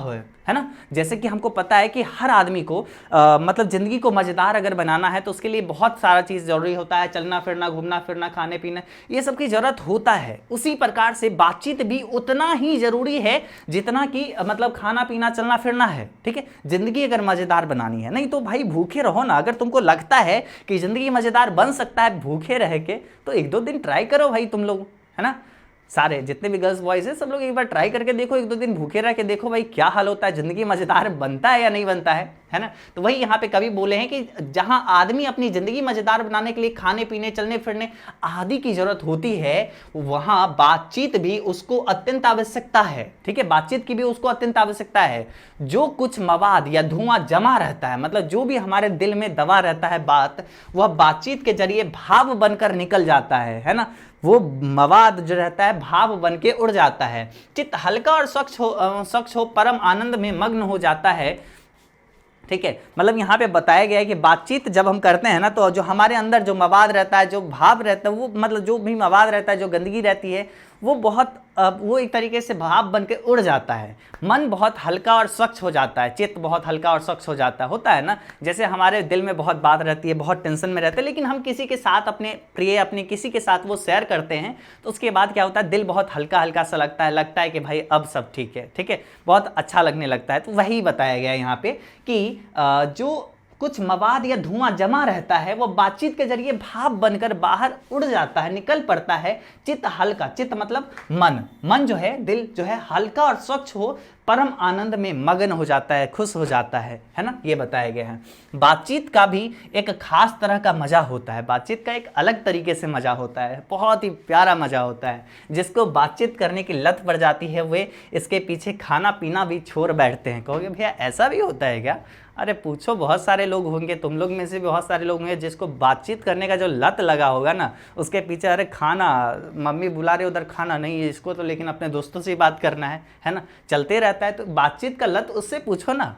है ना। जैसे कि हमको पता है कि हर आदमी को मतलब जिंदगी को मजेदार अगर बनाना है तो उसके लिए बहुत सारा चीज जरूरी होता है, चलना फिरना, घूमना फिरना, खाने पीना, ये सब की जरूरत होता है। उसी प्रकार से बातचीत भी उतना ही जरूरी है जितना कि मतलब खाना पीना चलना फिरना है, ठीक है। जिंदगी अगर मजेदार बनानी है, नहीं तो भाई भूखे रहो ना। अगर तुमको लगता है कि जिंदगी मजेदार बन सकता है भूखे रह के, तो एक दो दिन ट्राई करो भाई तुम लोग, है ना। सारे जितने भी गर्ल्स बॉयज हैं सब लोग एक बार ट्राई करके देखो, एक दो दिन भूखे रह के देखो भाई क्या हाल होता है, जिंदगी मजेदार बनता है या नहीं बनता है ना। तो वही यहाँ पे कवि बोले हैं कि जहां आदमी अपनी जिंदगी मजेदार बनाने के लिए खाने पीने चलने फिरने आदि की जरूरत होती है, वहां बातचीत भी उसको अत्यंत आवश्यकता है, ठीक है। बातचीत की भी उसको अत्यंत आवश्यकता है। जो कुछ मवाद या धुआं जमा रहता है, मतलब जो भी हमारे दिल में दबा रहता है बात, वह बातचीत के जरिए भाव बनकर निकल जाता है ना। वो मवाद जो रहता है भाव बन के उड़ जाता है। चित्त हल्का और स्वच्छ हो परम आनंद में मग्न हो जाता है, ठीक है। मतलब यहाँ पे बताया गया है कि बातचीत जब हम करते हैं ना, तो जो हमारे अंदर जो मवाद रहता है, जो भाव रहता है, वो मतलब जो भी मवाद रहता है, जो गंदगी रहती है, वो एक तरीके से भाव बन के उड़ जाता है। मन बहुत हल्का और स्वच्छ हो जाता है, चित्त बहुत हल्का और स्वच्छ हो जाता है। होता है ना, जैसे हमारे दिल में बहुत बात रहती है, बहुत टेंशन में रहते हैं, लेकिन हम किसी के साथ अपने प्रिय अपने किसी के साथ वो शेयर करते हैं, तो उसके बाद क्या होता है, दिल बहुत हल्का हल्का सा लगता है कि भाई अब सब ठीक है, ठीक है, बहुत अच्छा लगने लगता है। तो वही बताया गया यहाँ पे कि जो कुछ मवाद या धुआं जमा रहता है, वो बातचीत के जरिए भाव बनकर बाहर उड़ जाता है, निकल पड़ता है। चित्त हल्का, चित्त मतलब मन जो है, दिल जो है हल्का और स्वच्छ हो परम आनंद में मगन हो जाता है, खुश हो जाता है ना, ये बताया गया है। बातचीत का भी एक खास तरह का मजा होता है, बातचीत का एक अलग तरीके से मजा होता है, बहुत ही प्यारा मजा होता है। जिसको बातचीत करने की लत पड़ जाती है वे इसके पीछे खाना पीना भी छोड़ बैठते हैं। कहोगे भैया ऐसा भी होता है क्या? अरे पूछो, बहुत सारे लोग होंगे, तुम लोग में से भी बहुत सारे लोग होंगे जिसको बातचीत करने का जो लत लगा होगा ना, उसके पीछे अरे खाना, मम्मी बुला रहे उधर खाना नहीं है इसको तो, लेकिन अपने दोस्तों से ही बात करना है ना, चलते रहता है। तो बातचीत का लत उससे पूछो ना,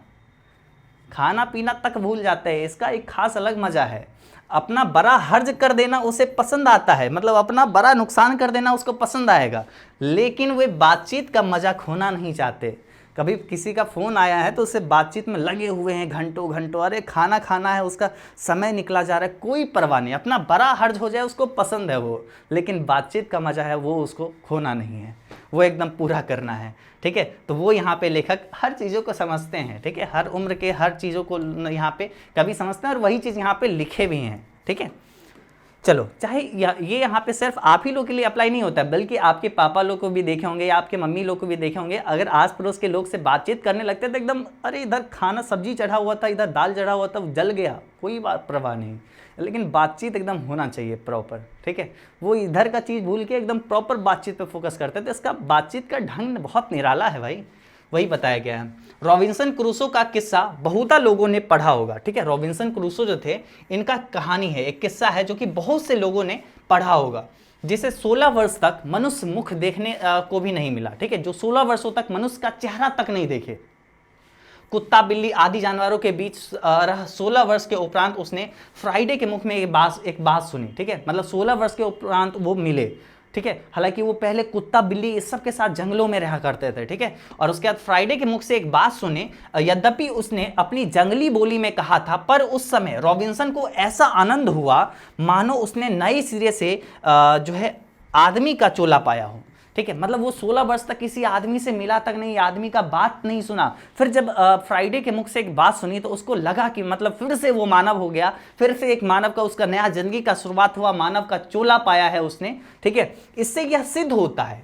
खाना पीना तक भूल जाते हैं। इसका एक खास अलग मजा है। अपना बड़ा हर्ज कर देना उसे पसंद आता है, मतलब अपना बड़ा नुकसान कर देना उसको पसंद आएगा, लेकिन वे बातचीत का मजा खोना नहीं चाहते। कभी किसी का फ़ोन आया है तो उससे बातचीत में लगे हुए हैं घंटों घंटों, अरे खाना खाना है, उसका समय निकला जा रहा है, कोई परवाह नहीं, अपना बड़ा हर्ज हो जाए उसको पसंद है वो, लेकिन बातचीत का मज़ा है वो उसको खोना नहीं है, वो एकदम पूरा करना है। ठीक है, तो वो यहाँ पे लेखक हर चीज़ों को समझते हैं। ठीक है, हर उम्र के हर चीज़ों को यहाँ पे कभी समझते हैं और वही चीज़ यहाँ पे लिखे भी हैं। ठीक है, चलो, चाहे ये यहाँ पे सिर्फ आप ही लोग के लिए अप्लाई नहीं होता है, बल्कि आपके पापा लोग को भी देखे होंगे या आपके मम्मी लोग को भी देखे होंगे। अगर आस पड़ोस के लोग से बातचीत करने लगते तो एकदम, अरे इधर खाना सब्जी चढ़ा हुआ था, इधर दाल चढ़ा हुआ था, जल गया, कोई बात परवाह नहीं, लेकिन बातचीत एकदम होना चाहिए प्रॉपर। ठीक है, वो इधर का चीज़ भूल के एकदम प्रॉपर बातचीत पर फोकस करते थे। इसका बातचीत का ढंग बहुत निराला है भाई, वही बताया गया है। रॉबिन्सन क्रूसो का किस्सा बहुता लोगों ने पढ़ा होगा। ठीक है, रॉबिन्सन क्रूसो जो थे, इनका कहानी है, एक किस्सा है जो कि बहुत से लोगों ने पढ़ा होगा, जिसे 16 वर्ष तक मनुष्य मुख देखने को भी नहीं मिला। ठीक है, जो 16 वर्षों तक मनुष्य का चेहरा तक नहीं देखे, कुत्ता बिल्ली आदि जानवरों के बीच रह 16 वर्ष के उपरांत उसने फ्राइडे के मुख में एक बात सुनी। ठीक है, मतलब 16 वर्ष के उपरांत वो मिले। ठीक है, हालांकि वो पहले कुत्ता बिल्ली इस सब के साथ जंगलों में रहा करते थे। ठीक है, और उसके बाद फ्राइडे के मुख से एक बात सुने, यद्यपि उसने अपनी जंगली बोली में कहा था, पर उस समय रॉबिन्सन को ऐसा आनंद हुआ मानो उसने नए सिरे से जो है आदमी का चोला पाया हो। ठीक है, मतलब वो 16 वर्ष तक किसी आदमी से मिला तक नहीं, आदमी का बात नहीं सुना, फिर जब फ्राइडे के मुख से एक बात सुनी तो उसको लगा कि मतलब फिर से वो मानव हो गया, फिर से एक मानव का उसका नया जिंदगी का शुरुआत हुआ, मानव का चोला पाया है उसने। ठीक है, इससे यह सिद्ध होता है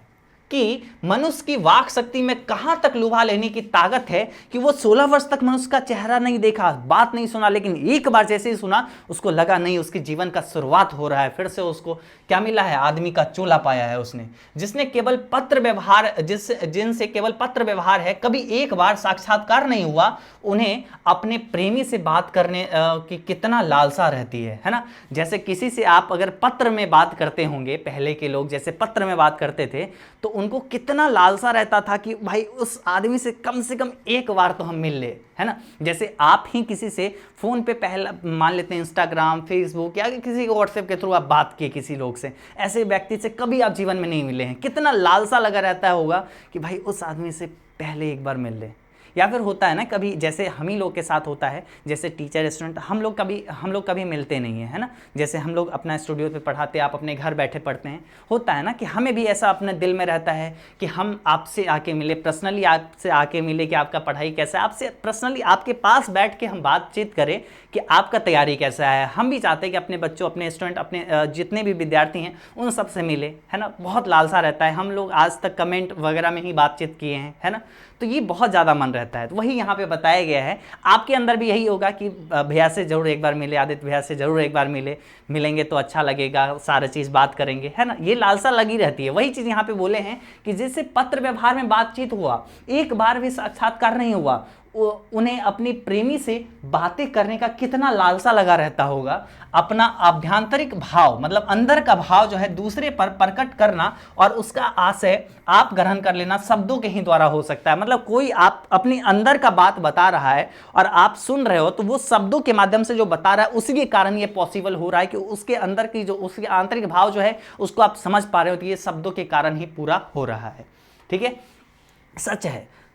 कि मनुष्य की वाक शक्ति में कहां तक लुभा लेने की ताकत है कि वो 16 वर्ष तक मनुष्य का चेहरा नहीं देखा, बात नहीं सुना, लेकिन एक बार जैसे ही सुना उसको लगा नहीं, उसके जीवन का शुरुआत हो रहा है, फिर से उसको क्या मिला है, आदमी का चोला पाया है उसने। जिसने केवल पत्र व्यवहार जिनसे केवल पत्र व्यवहार है, कभी एक बार साक्षात्कार नहीं हुआ, उन्हें अपने प्रेमी से बात करने की कितना लालसा रहती है ना। जैसे किसी से आप अगर पत्र में बात करते होंगे, पहले के लोग जैसे पत्र में बात करते थे तो उनको कितना लालसा रहता था कि भाई उस आदमी से कम एक बार तो हम मिल ले, है ना। जैसे आप ही किसी से फोन पे पहला मान लेते हैं इंस्टाग्राम फेसबुक या किसी को व्हाट्सएप के थ्रू आप बात किए किसी लोग से, ऐसे व्यक्ति से कभी आप जीवन में नहीं मिले हैं, कितना लालसा लगा रहता होगा कि भाई उस आदमी से पहले एक बार मिल ले। या फिर होता है ना कभी, जैसे हम ही लोग के साथ होता है, जैसे टीचर स्टूडेंट हम लोग कभी मिलते नहीं है ना। जैसे हम लोग अपना स्टूडियो पे पढ़ाते, आप अपने घर बैठे पढ़ते हैं, होता है ना कि हमें भी ऐसा अपने दिल में रहता है कि हम आपसे आके मिले, पर्सनली आपसे आके मिले कि आपका पढ़ाई कैसा है, आपसे पर्सनली आपके पास बैठ के हम बातचीत करें कि आपका तैयारी कैसा है। हम भी चाहते हैं कि अपने बच्चों, अपने स्टूडेंट, अपने जितने भी विद्यार्थी हैं उन सब से मिले, है ना। बहुत लालसा रहता है, हम लोग आज तक कमेंट वगैरह में ही बातचीत किए हैं, है ना, तो ये बहुत ज़्यादा मन रहता है। तो वही यहाँ पे बताया गया है, आपके अंदर भी यही होगा कि भैया से जरूर एक बार मिले, आदित्य भैया से जरूर एक बार मिलेंगे तो अच्छा लगेगा, सारा चीज़ बात करेंगे, है ना, ये लालसा लगी रहती है। वही चीज़ यहाँ पे बोले हैं कि जैसे पत्र व्यवहार में बातचीत हुआ, एक बार भी साक्षात्कार नहीं हुआ, उन्हें अपनी प्रेमी से बातें करने का कितना लालसा लगा रहता होगा। अपना आभ्यंतरिक भाव, मतलब अंदर का भाव जो है दूसरे पर प्रकट करना और उसका आशय आप ग्रहण कर लेना शब्दों के ही द्वारा हो सकता है। मतलब कोई आप अपने अंदर का बात बता रहा है और आप सुन रहे हो, तो वो शब्दों के माध्यम से जो बता रहा है उसी के कारण ये पॉसिबल हो रहा है कि उसके अंदर की जो उसके आंतरिक भाव जो है उसको आप समझ पा रहे हो, तो ये शब्दों के कारण ही पूरा हो रहा है। ठीक है,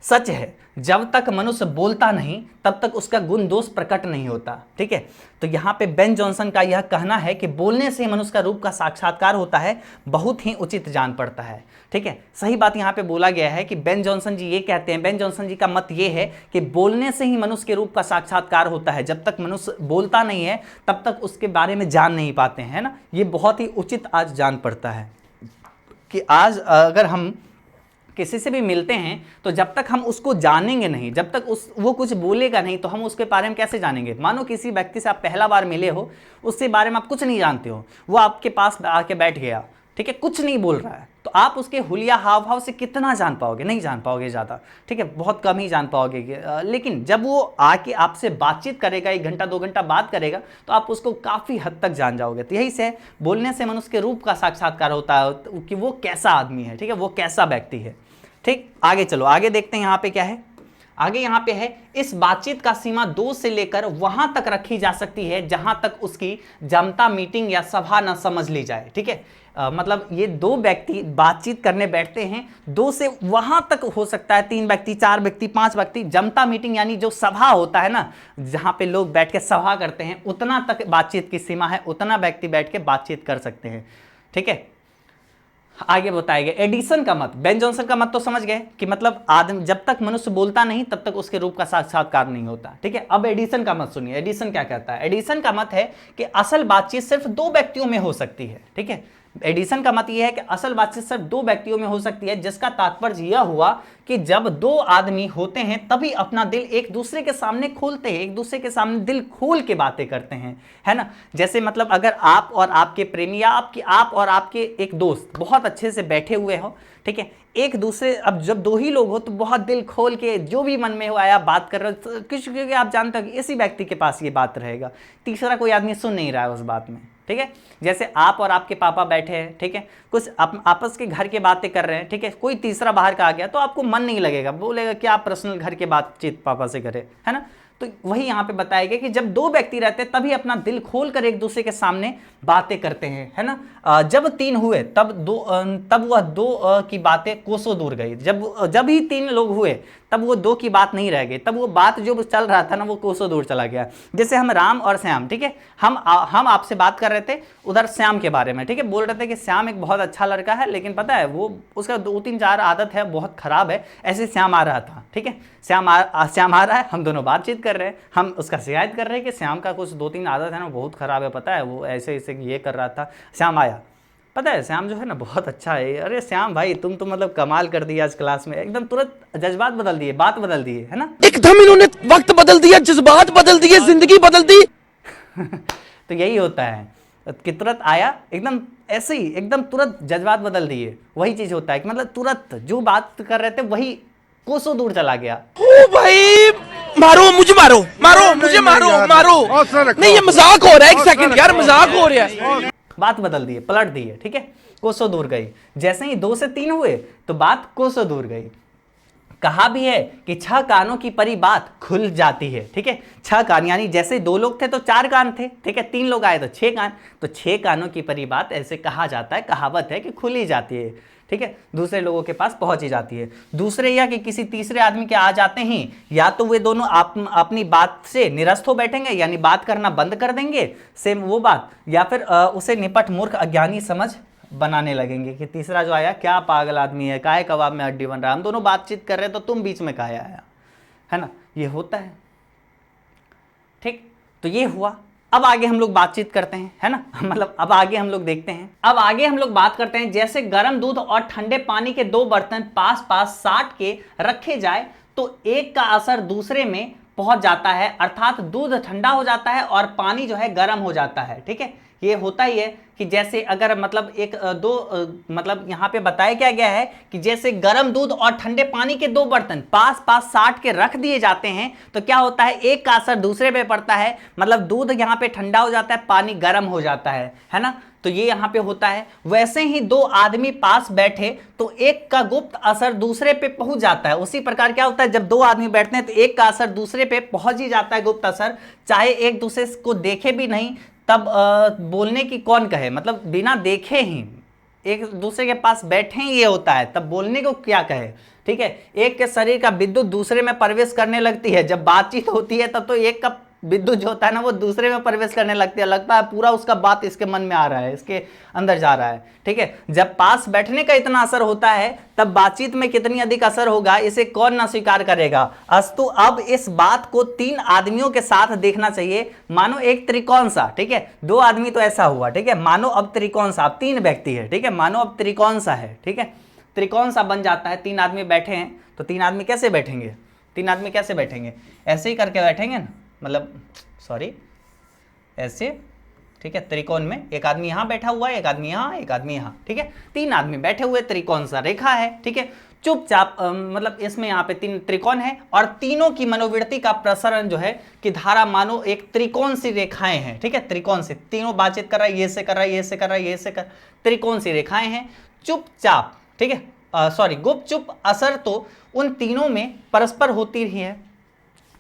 सच है जब तक मनुष्य बोलता नहीं तब तक उसका गुण दोष प्रकट नहीं होता। ठीक है, तो यहाँ पे बेन जॉनसन का यह कहना है कि बोलने से मनुष्य का रूप का साक्षात्कार होता है, बहुत ही उचित जान पड़ता है। ठीक है, सही बात यहाँ पे बोला गया है कि बेन जॉनसन जी ये कहते हैं, बेन जॉनसन जी का मत ये है कि बोलने से ही मनुष्य के रूप का साक्षात्कार होता है। जब तक मनुष्य बोलता नहीं है तब तक उसके बारे में जान नहीं पाते हैं, ना। ये बहुत ही उचित आज जान पड़ता है कि आज अगर हम किसी से भी मिलते हैं तो जब तक हम उसको जानेंगे नहीं, जब तक वो कुछ बोलेगा नहीं तो हम उसके बारे में कैसे जानेंगे। मानो किसी व्यक्ति से आप पहला बार मिले हो, उसके बारे में आप कुछ नहीं जानते हो, वो आपके पास आके बैठ गया, ठीक है, कुछ नहीं बोल रहा है, तो आप उसके हुलिया हाव भाव से कितना जान पाओगे? नहीं जान पाओगे ज़्यादा, ठीक है, बहुत कम ही जान पाओगे। लेकिन जब वो आके आपसे बातचीत करेगा, 1 घंटा 2 घंटा बात करेगा, तो आप उसको काफ़ी हद तक जान जाओगे। तो यही से बोलने से मनुष्य के रूप का साक्षात्कार होता है कि वो कैसा आदमी है, ठीक है, वो कैसा व्यक्ति है। ठीक, आगे चलो, आगे देखते हैं यहाँ पे क्या है। आगे यहाँ पे है, इस बातचीत का सीमा 2 से लेकर वहां तक रखी जा सकती है जहां तक उसकी जमता मीटिंग या सभा न समझ ली जाए। ठीक है, मतलब ये 2 व्यक्ति बातचीत करने बैठते हैं, 2 से वहां तक हो सकता है, 3 व्यक्ति, 4 व्यक्ति, 5 व्यक्ति। जमता मीटिंग यानी जो सभा होता है ना, जहां पे लोग बैठ के सभा करते हैं, उतना तक बातचीत की सीमा है, उतना व्यक्ति बैठ के बातचीत कर सकते हैं। ठीक है, आगे बताएगा एडिसन का मत। बेन जॉनसन का मत तो समझ गए कि मतलब आदमी जब तक मनुष्य बोलता नहीं तब तक उसके रूप का साक्षात्कार नहीं होता। ठीक है, अब एडिसन का मत सुनिए। एडिसन क्या कहता है? एडिसन का मत है कि असल बातचीत सिर्फ 2 व्यक्तियों में हो सकती है। ठीक है, एडिसन का मत यह है कि असल बातचीत सिर्फ 2 व्यक्तियों में हो सकती है, जिसका तात्पर्य यह हुआ कि जब 2 आदमी होते हैं तभी अपना दिल एक दूसरे के सामने खोलते हैं, एक दूसरे के सामने दिल खोल के बातें करते हैं, है ना। जैसे मतलब अगर आप और आपके प्रेमी या आप और आपके एक दोस्त बहुत अच्छे से बैठे हुए हो, ठीक है, एक दूसरे, अब जब 2 ही लोग हो तो बहुत दिल खोल के जो भी मन में हो आया बात कर रहे हो, तो क्योंकि आप जानते हो कि इसी व्यक्ति के पास ये बात रहेगा, तीसरा कोई आदमी सुन नहीं रहा है उस बात में। ठीक है, जैसे आप और आपके पापा बैठे हैं, ठीक है, कुछ आपस के घर के बातें कर रहे हैं, ठीक है, कोई तीसरा बाहर का आ गया तो आपको मन नहीं लगेगा, बोलेगा कि आप पर्सनल घर के बातचीत पापा से करें, है ना। तो वही यहाँ पे बताया गया कि जब 2 व्यक्ति रहते हैं तभी अपना दिल खोल कर एक दूसरे के सामने बातें करते हैं, है ना। जब 3 हुए तब वह 2 की बातें कोसों दूर गई। जब ही 3 लोग हुए तब वो 2 की बात नहीं रह गई, तब वो बात जो चल रहा था ना वो कोसों दूर चला गया। जैसे हम राम और श्याम, ठीक है, हम आपसे बात कर रहे थे उधर श्याम के बारे में, ठीक है, बोल रहे थे कि श्याम एक बहुत अच्छा लड़का है, लेकिन पता है वो उसका 2-3-4 आदत है बहुत खराब है। ऐसे श्याम आ रहा था, ठीक है, श्याम आ रहा है, हम दोनों बातचीत कर रहे हैं, हम उसका शिकायत कर रहे हैं कि श्याम का कुछ 2-3 आदत है ना बहुत खराब है, पता है वो ऐसे ऐसे ये कर रहा था। श्याम आया, पता है श्याम जो है ना बहुत अच्छा है, अरे श्याम भाई तुम तो मतलब कमाल कर दिया आज क्लास में, एकदम तुरंत जज्बात बदल दिए, बात बदल दिए, है ना, एकदम इन्होंने वक्त बदल दिया, जज्बात बदल दिए, जिंदगी बदल दी। तो यही होता है कि तुरंत आया, एकदम ऐसे ही एकदम तुरंत जज्बात बदल दिए, वही चीज होता है कि मतलब तुरंत जो बात कर रहे थे वही कोसों दूर चला गया। ओ भाई मारो मुझे, मारो मुझे, मारो नहीं ये मजाक हो रहा है, 1 सेकंड यार, मजाक हो रहा है। बात बदल दिए, पलट दिए, ठीक है, कोसों दूर गई। जैसे ही 2 से 3 हुए तो बात कोसों दूर गई। कहा भी है कि 6 कानों की परी बात खुल जाती है। ठीक है, 6 कान यानी जैसे 2 लोग थे तो 4 कान थे, ठीक है, 3 लोग आए तो 6 कान, तो 6 कानों की परी बात ऐसे कहा जाता है, कहावत है कि खुल ही जाती है। ठीक है, दूसरे लोगों के पास पहुंच ही जाती है। दूसरे या कि किसी तीसरे आदमी के आ जाते ही या तो वे दोनों अपनी बात से निरस्त हो बैठेंगे, यानी बात करना बंद कर देंगे सेम वो बात, या फिर उसे निपट मूर्ख अज्ञानी समझ बनाने लगेंगे कि तीसरा जो आया क्या पागल आदमी है, काहे कबाब में हड्डी बन रहा है, हम दोनों बातचीत कर रहे हैं तो तुम बीच में काहे आया, है ना, ये होता है। ठीक, तो ये हुआ। अब आगे हम लोग बातचीत करते हैं, है ना, मतलब अब आगे हम लोग देखते हैं, अब आगे हम लोग बात करते हैं जैसे गर्म दूध और ठंडे पानी के 2 बर्तन पास पास साट के रखे जाए तो एक का असर दूसरे में पहुंच जाता है, अर्थात दूध ठंडा हो जाता है और पानी जो है गर्म हो जाता है। ठीक है, ये होता ही है कि जैसे अगर मतलब मतलब यहाँ पे बताया क्या गया है कि जैसे गर्म दूध और ठंडे पानी के 2 बर्तन पास पास साट के रख दिए जाते हैं तो क्या होता है, एक का असर दूसरे पे पड़ता है, मतलब दूध यहाँ पे ठंडा हो जाता है, पानी गर्म हो जाता है ना, तो ये यहाँ पे होता है। वैसे ही 2 आदमी पास बैठे तो एक का गुप्त असर दूसरे पे पहुंच जाता है। उसी प्रकार क्या होता है, जब 2 आदमी बैठते हैं तो एक का असर दूसरे पे पहुंच ही जाता है, गुप्त असर, चाहे एक दूसरे को देखे भी नहीं, तब बोलने की कौन कहे, मतलब बिना देखे ही एक दूसरे के पास बैठे ही ये होता है, तब बोलने को क्या कहे। ठीक है, एक के शरीर का विद्युत दूसरे में प्रवेश करने लगती है, जब बातचीत होती है तब तो एक का विद्युत जो होता है ना वो दूसरे में प्रवेश करने लगती है, लगता है पूरा उसका बात इसके मन में आ रहा है, इसके अंदर जा रहा है। ठीक है, जब पास बैठने का इतना असर होता है तब बातचीत में कितनी अधिक असर होगा इसे कौन ना स्वीकार करेगा। अस्तु अब इस बात को 3 आदमियों के साथ देखना चाहिए, मानो एक त्रिकोण सा, ठीक है, 2 आदमी तो ऐसा हुआ, ठीक है, मानो अब त्रिकोण सा, अब 3 व्यक्ति है, ठीक है, मानो अब त्रिकोण सा है, ठीक है, त्रिकोण सा बन जाता है। 3 आदमी बैठे हैं तो 3 आदमी कैसे बैठेंगे, 3 आदमी कैसे बैठेंगे, ऐसे ही करके बैठेंगे ना, मतलब सॉरी ऐसे, ठीक है। त्रिकोण में एक आदमी यहाँ बैठा हुआ है, एक आदमी यहाँ, एक आदमी यहाँ, ठीक है। 3 आदमी बैठे हुए, त्रिकोण सा रेखा है, ठीक है। चुपचाप मतलब इसमें यहाँ पे 3 त्रिकोण है और तीनों की मनोवृत्ति का प्रसरण जो है कि धारा मानो एक त्रिकोण सी रेखाएं हैं, ठीक है। त्रिकोण से तीनों बातचीत कर रहा है, ये से कर रहा है, ये से कर रहा है, ये से कर, त्रिकोण सी रेखाएं हैं चुपचाप, ठीक है। सॉरी गुपचुप असर तो उन तीनों में परस्पर होती ही है,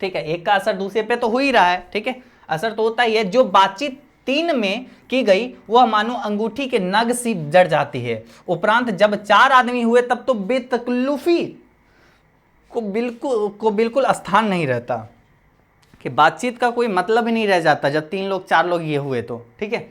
ठीक है। एक का असर दूसरे पे तो हो ही रहा है, ठीक है, असर तो होता ही है। जो बातचीत 3 में की गई वह मानो अंगूठी के नग सी जड़ जाती है। उपरांत जब 4 आदमी हुए तब तो बेतकल्लुफी को बिल्कुल स्थान नहीं रहता, कि बातचीत का कोई मतलब ही नहीं रह जाता। जब 3 लोग 4 लोग ये हुए तो, ठीक है,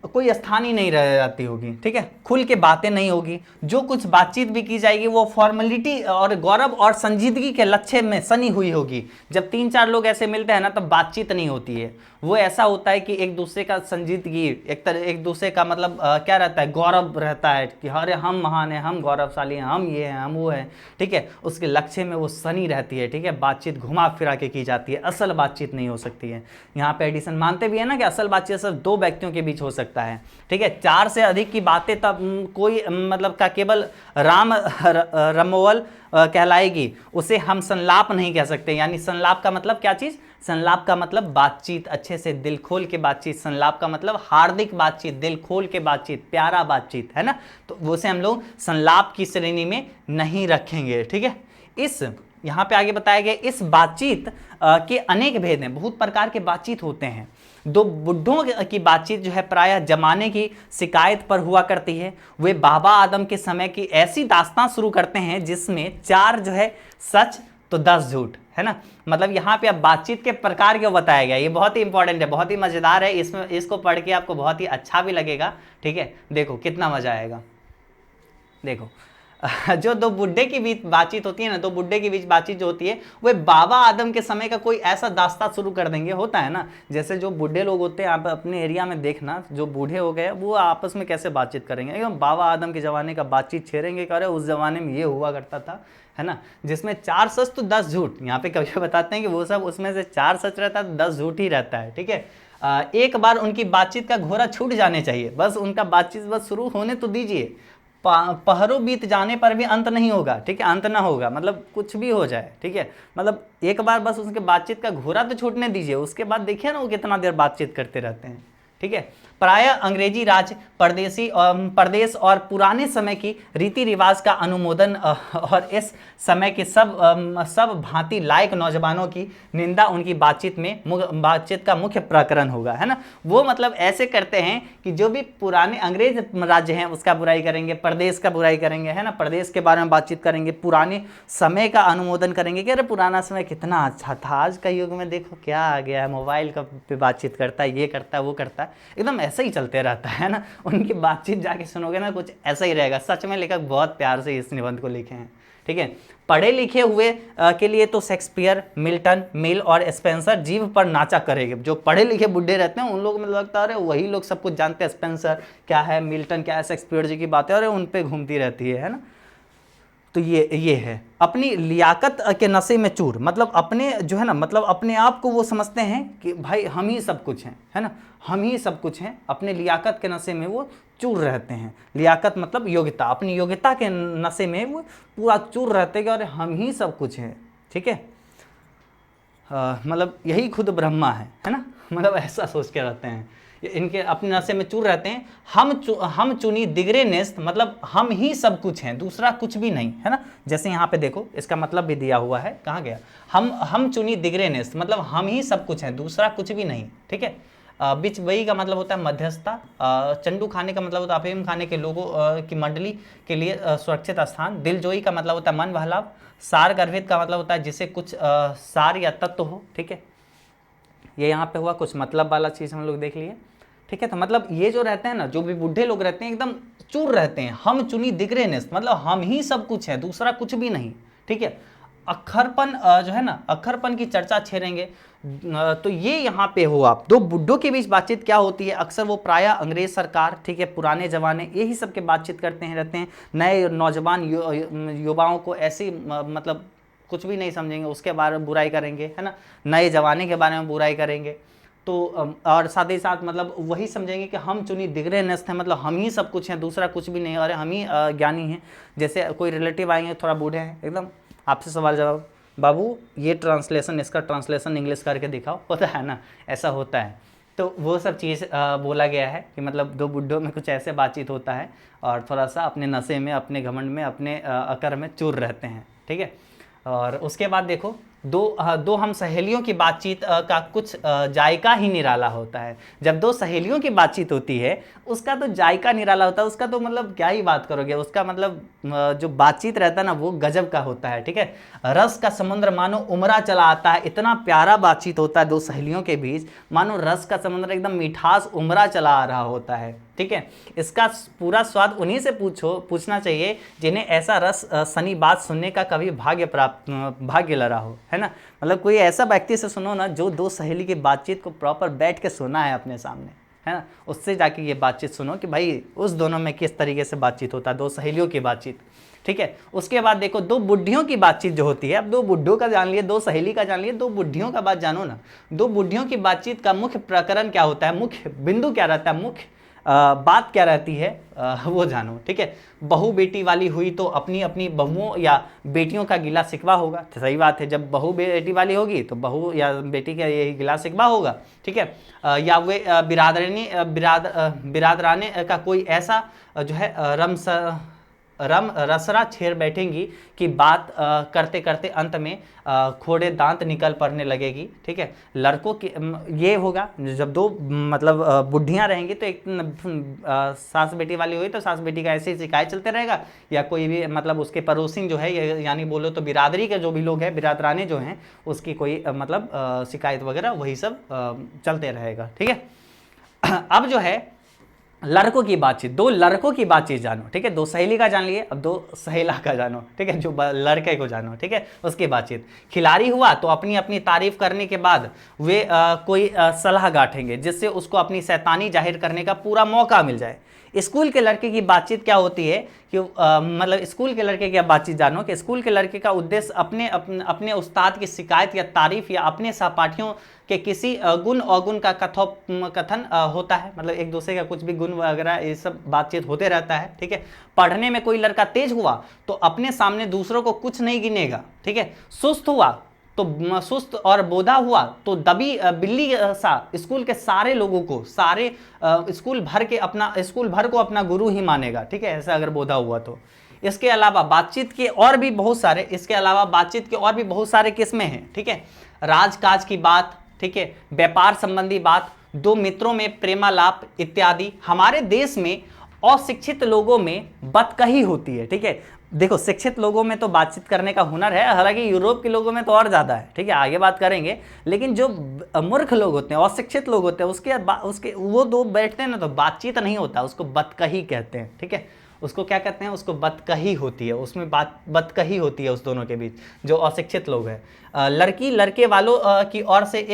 कोई स्थान ही नहीं रह जाती होगी, ठीक है। खुल के बातें नहीं होगी, जो कुछ बातचीत भी की जाएगी वो फॉर्मेलिटी और गौरव और संजीदगी के लक्ष्य में सनी हुई होगी। जब 3-4 लोग ऐसे मिलते हैं ना तब बातचीत नहीं होती है, वो ऐसा होता है कि एक दूसरे का संजीदगी, एक दूसरे का मतलब क्या रहता है, गौरव रहता है कि अरे हम महान हैं, हम गौरवशाली हैं, हम ये हैं, हम वो हैं, ठीक है। उसके लक्ष्य में वो सनी रहती है, ठीक है। बातचीत घुमा फिरा के की जाती है, असल बातचीत नहीं हो सकती है। यहाँ पे एडिसन मानते भी है ना कि असल बातचीत सिर्फ 2 व्यक्तियों के बीच हो सकता है, ठीक है। 4 से अधिक की बातें तब कोई मतलब का केवल राम रमोवल कहलाएगी, उसे हम संलाप नहीं कह सकते। यानी संलाप का मतलब क्या चीज, संलाप का मतलब बातचीत, अच्छे से दिल खोल के बातचीत। संलाप का मतलब हार्दिक बातचीत, दिल खोल के बातचीत, प्यारा बातचीत, है ना। तो उसे हम लोग संलाप की श्रेणी में नहीं रखेंगे, ठीक है। इस यहाँ पे आगे बताया गया इस बातचीत के अनेक भेद हैं, बहुत प्रकार के बातचीत होते हैं। 2 बुड्ढों की बातचीत जो है प्रायः जमाने की शिकायत पर हुआ करती है। वे बाबा आदम के समय की ऐसी दास्तां शुरू करते हैं जिसमें 4 जो है सच तो 10 झूठ, है ना। मतलब यहाँ पे अब बातचीत के प्रकार क्यों बताया गया, ये बहुत ही इंपॉर्टेंट है, बहुत ही मजेदार है। इसमें इसको पढ़ के आपको बहुत ही अच्छा भी लगेगा, ठीक है। देखो कितना मजा आएगा। देखो जो 2 बुड्ढे के बीच बातचीत होती है ना, 2 बुड्ढे के बीच बातचीत जो होती है वे बाबा आदम के समय का कोई ऐसा दास्ता शुरू कर देंगे। होता है ना, जैसे जो बुढ़े लोग होते हैं, आप अपने एरिया में देखना, जो बूढ़े हो गए वो आपस में कैसे बातचीत करेंगे, एकदम बाबा आदम के ज़माने का बातचीत छेड़ेंगे, कह रहे उस ज़माने में ये हुआ करता था, है ना। जिसमें 4 सच तो 10 झूठ। यहाँ पे कभी बताते हैं कि वो सब उसमें से 4 सच रहता है, 10 झूठ ही रहता है, ठीक है। एक बार उनकी बातचीत का घोड़ा छूट जाने चाहिए, बस उनका बातचीत बस शुरू होने तो दीजिए। पहरों बीत जाने पर भी अंत नहीं होगा, ठीक है, अंत ना होगा, मतलब कुछ भी हो जाए, ठीक है। मतलब एक बार बस उसके बातचीत का घोड़ा तो छूटने दीजिए, उसके बाद देखिए ना वो कितना देर बातचीत करते रहते हैं, ठीक है। प्रायः अंग्रेजी राज प्रदेश और पुराने समय की रीति रिवाज का अनुमोदन और इस समय के सब भांति लायक नौजवानों की निंदा उनकी बातचीत का मुख्य प्रकरण होगा, है ना। वो मतलब ऐसे करते हैं कि जो भी पुराने अंग्रेज राज्य हैं उसका बुराई करेंगे, प्रदेश का बुराई करेंगे, है ना, प्रदेश के बारे में बातचीत करेंगे, पुराने समय का अनुमोदन करेंगे कि अरे पुराना समय कितना अच्छा था, आज का युग में देखो क्या आ गया है, मोबाइल का पे बातचीत करता है, ये करता है, वो करता है, एकदम ऐसा ही चलते रहता है ना। उनकी बातचीत जाके सुनोगे ना कुछ ऐसा ही रहेगा। सच में लेखक बहुत प्यार से इस निबंध को लिखे हैं, ठीक है। पढ़े लिखे हुए के लिए तो शेक्सपियर, मिल्टन, मिल और स्पेंसर जीव पर नाचा करेंगे। जो पढ़े लिखे बुढ़े रहते हैं उन लोगों में लगता है वही लोग सब कुछ जानते हैं, स्पेंसर क्या है, मिल्टन क्या है, शेक्सपियर जी की बातें और उन पे घूमती रहती है ना। तो ये है अपनी लियाकत के नशे में चूर, मतलब अपने जो है ना, मतलब अपने आप को वो समझते हैं कि भाई हम ही सब कुछ हैं, है ना, हम ही सब कुछ हैं। अपने लियाकत के नशे में वो चूर रहते हैं। लियाकत मतलब योग्यता, अपनी योग्यता के नशे में वो पूरा चूर रहते हैं कि अरे हम ही सब कुछ हैं, ठीक है। मतलब यही खुद ब्रह्मा है ना, मतलब ऐसा सोच के रहते हैं, इनके अपने नशे में चूर रहते हैं। हम चुनी दिगरे नेस्त, मतलब हम ही सब कुछ हैं, दूसरा कुछ भी नहीं, है ना। जैसे यहाँ पे देखो इसका मतलब भी दिया हुआ है, कहाँ गया, हम चुनी दिगरे नेस्त, मतलब हम ही सब कुछ हैं, दूसरा कुछ भी नहीं, ठीक है। बिच बई का मतलब होता है मध्यस्थता। चंडू खाने का मतलब होता है अफीम खाने के लोगों की मंडली के लिए सुरक्षित स्थान। दिलजोई का मतलब होता है मन बहलाव। सार गर्भित का मतलब होता है जिसे कुछ सार या तत्व हो, ठीक है। ये यहाँ पे हुआ कुछ मतलब वाला चीज़ हम लोग देख लिए, ठीक है। तो मतलब ये जो रहते हैं ना, जो भी बुढ़े लोग रहते हैं एकदम चूर रहते हैं। हम चुनी दिगरे नेस्त, मतलब हम ही सब कुछ है, दूसरा कुछ भी नहीं, ठीक है। अक्खरपन जो है ना, अक्खरपन की चर्चा छेड़ेंगे। तो ये यहाँ पे हो आप दो बुड्ढों के बीच बातचीत क्या होती है, अक्सर वो प्रायः अंग्रेज सरकार, ठीक है, पुराने जमाने, यही सब के बातचीत करते हैं रहते हैं। नए नौजवान युवाओं को ऐसी मतलब कुछ भी नहीं समझेंगे, उसके बारे में बुराई करेंगे, है ना, नए जमाने के बारे में बुराई करेंगे। तो और साथ ही साथ मतलब वही समझेंगे कि हम चुनी दिगरे नस्त हैं, मतलब हम ही सब कुछ हैं, दूसरा कुछ भी नहीं, और हम ही ज्ञानी हैं। जैसे कोई रिलेटिव आएंगे थोड़ा बूढ़े हैं एकदम, आपसे सवाल जवाब, बाबू ये ट्रांसलेशन, इसका ट्रांसलेशन इंग्लिश करके दिखाओ, होता है ना, ऐसा होता है। तो वो सब चीज़ बोला गया है कि मतलब दो बुड्ढों में कुछ ऐसे बातचीत होता है, और थोड़ा सा अपने नशे में, अपने घमंड में, अपने अकर में चूर रहते हैं, ठीक है। और उसके बाद देखो दो हम सहेलियों की बातचीत का कुछ जायका ही निराला होता है। जब दो सहेलियों की बातचीत होती है उसका तो जायका निराला होता है, उसका तो मतलब क्या ही बात करोगे, उसका मतलब जो बातचीत रहता है ना वो गजब का होता है, ठीक है। रस का समुद्र मानो उमरा चला आता है, इतना प्यारा बातचीत होता है दो सहेलियों के बीच, मानो रस का समुद्र एकदम मिठास उमरा चला आ रहा होता है, ठीक है। इसका पूरा स्वाद उन्हीं से पूछना चाहिए जिन्हें ऐसा रस सनी बात सुनने का कभी भाग्य लड़ा हो, है ना। मतलब कोई ऐसा व्यक्ति से सुनो ना जो दो सहेली की बातचीत को प्रॉपर बैठ के सुना है अपने सामने, है ना, उससे जाके ये बातचीत सुनो कि भाई उस दोनों में किस तरीके से बातचीत होता है, दो सहेलियों की बातचीत, ठीक है। उसके बाद देखो दो बुढ़ियों की बातचीत जो होती है, अब दो बुढ़ियों का जान लिए, दो सहेली का जान लिए, दो बुढ़ियों का बात जानो ना। दो बुढ़ियों की बातचीत का मुख्य प्रकरण क्या होता है, मुख्य बिंदु क्या रहता है, मुख्य बात क्या रहती है, वो जानो, ठीक है। बहू बेटी वाली हुई तो अपनी अपनी बहुओं या बेटियों का गिला शिकवा होगा, तो सही बात है, जब बहू बेटी वाली होगी तो बहू या बेटी का यही गिला शिकवा होगा, ठीक है। या वे बिरादराने का कोई ऐसा जो है रम रसरा छेड़ बैठेंगी कि बात करते करते अंत में खोड़े दांत निकल पड़ने लगेगी, ठीक है। लड़कों की ये होगा जब दो मतलब बुढ़ियाँ रहेंगी तो एक सास बेटी वाली हुई तो सास बेटी का ऐसे ही शिकायत चलते रहेगा, या कोई भी मतलब उसके पड़ोसी जो है, यानी बोलो तो बिरादरी के जो भी लोग हैं, बिरादराने जो हैं, उसकी कोई मतलब शिकायत वगैरह वही सब चलते रहेगा, ठीक है। अब जो है लड़कों की बातचीत, दो लड़कों की बातचीत जानो, ठीक है। दो सहेली का जान लिए, अब दो सहेला का जानो, ठीक है, जो लड़के को जानो, ठीक है, उसकी बातचीत। खिलाड़ी हुआ तो अपनी अपनी तारीफ करने के बाद वे कोई सलाह गांठेंगे जिससे उसको अपनी शैतानी जाहिर करने का पूरा मौका मिल जाए। स्कूल के लड़के की बातचीत क्या होती है कि मतलब स्कूल के लड़के की बातचीत जानो कि स्कूल के लड़के का उद्देश्य अपने उस्ताद की शिकायत या तारीफ या अपने सहपाठियों के किसी गुण अवगुण का कथन होता है, मतलब एक दूसरे का कुछ भी गुण वगैरह ये सब बातचीत होते रहता है, ठीक है। पढ़ने में कोई लड़का तेज हुआ तो अपने सामने दूसरों को कुछ नहीं गिनेगा, ठीक है। सुस्त हुआ तो सुस्त और बोधा हुआ तो दबी बिल्ली सा स्कूल के सारे लोगों को, सारे स्कूल भर को अपना गुरु ही मानेगा, ठीक है, ऐसा अगर बोधा हुआ तो। इसके अलावा बातचीत के और भी बहुत सारे किस्में हैं, ठीक है। राजकाज की बात, ठीक है, व्यापार संबंधी बात, दो मित्रों में प्रेमालाप इत्यादि। हमारे देश में अशिक्षित लोगों में बतकही होती है, ठीक है। देखो शिक्षित लोगों में तो बातचीत करने का हुनर है, हालांकि यूरोप के लोगों में तो और ज़्यादा है, ठीक है, आगे बात करेंगे। लेकिन जो मूर्ख लोग होते हैं, अशिक्षित लोग होते हैं, उसके वो दो बैठते हैं ना तो बातचीत नहीं होता, उसको बतकही कहते हैं, ठीक है। उसको क्या कहते हैं, उसको बतकही होती है, उसमें बतकही होती है उस दोनों के बीच, जो अशिक्षित लोग हैं। लड़की लड़के वालों की ओर से एक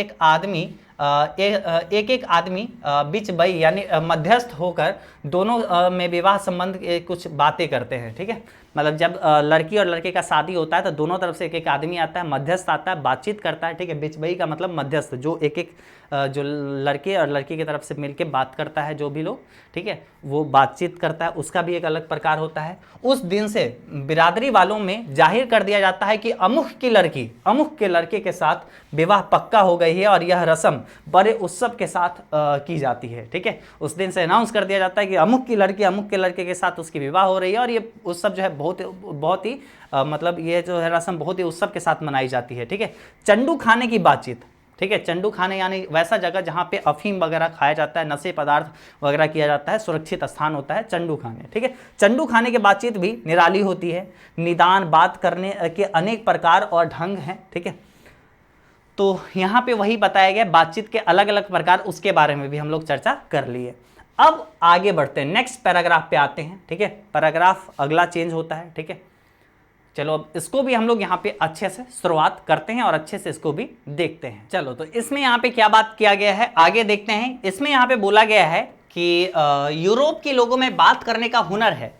एक आदमी बीच बई यानी मध्यस्थ होकर दोनों में विवाह संबंध कुछ बातें करते हैं, ठीक है। मतलब जब लड़की और लड़के का शादी होता है तो दोनों तरफ से एक एक आदमी आता है, मध्यस्थ आता है, बातचीत करता है, ठीक है। बीच बई का मतलब मध्यस्थ, जो जो लड़के और लड़की की तरफ से मिलके बात करता है, जो भी लोग, ठीक है, वो बातचीत करता है, उसका भी एक अलग प्रकार होता है। उस दिन से बिरादरी वालों में जाहिर कर दिया जाता है कि अमुक की लड़की अमुक के लड़के के साथ विवाह पक्का हो गई है और यह रस्म बड़े उत्सव के साथ की जाती है, ठीक है। उस दिन से अनाउंस कर दिया जाता है कि अमुक की लड़की अमुक के लड़के के साथ उसकी विवाह हो रही है, और ये उत्सव जो है बहुत ही मतलब ये जो है रस्म बहुत ही उत्सव के साथ मनाई जाती है, ठीक है। चंडू खाने की बातचीत, ठीक है। चंडू खाने यानी वैसा जगह जहाँ पे अफीम वगैरह खाया जाता है, नशे पदार्थ वगैरह किया जाता है, सुरक्षित स्थान होता है चंडू खाने, ठीक है। चंडू खाने की बातचीत भी निराली होती है। निदान बात करने के अनेक प्रकार और ढंग हैं, ठीक है। तो यहाँ पे वही बताया गया बातचीत के अलग अलग प्रकार, उसके बारे में भी हम लोग चर्चा कर लिए। अब आगे बढ़ते हैं, नेक्स्ट पैराग्राफ पे आते हैं, ठीक है। पैराग्राफ अगला चेंज होता है, ठीक है। चलो अब इसको भी हम लोग यहाँ पे अच्छे से शुरुआत करते हैं और अच्छे से इसको भी देखते हैं। चलो तो इसमें यहाँ पे क्या बात किया गया है आगे देखते हैं। इसमें यहाँ पे बोला गया है कि यूरोप के लोगों में बात करने का हुनर है।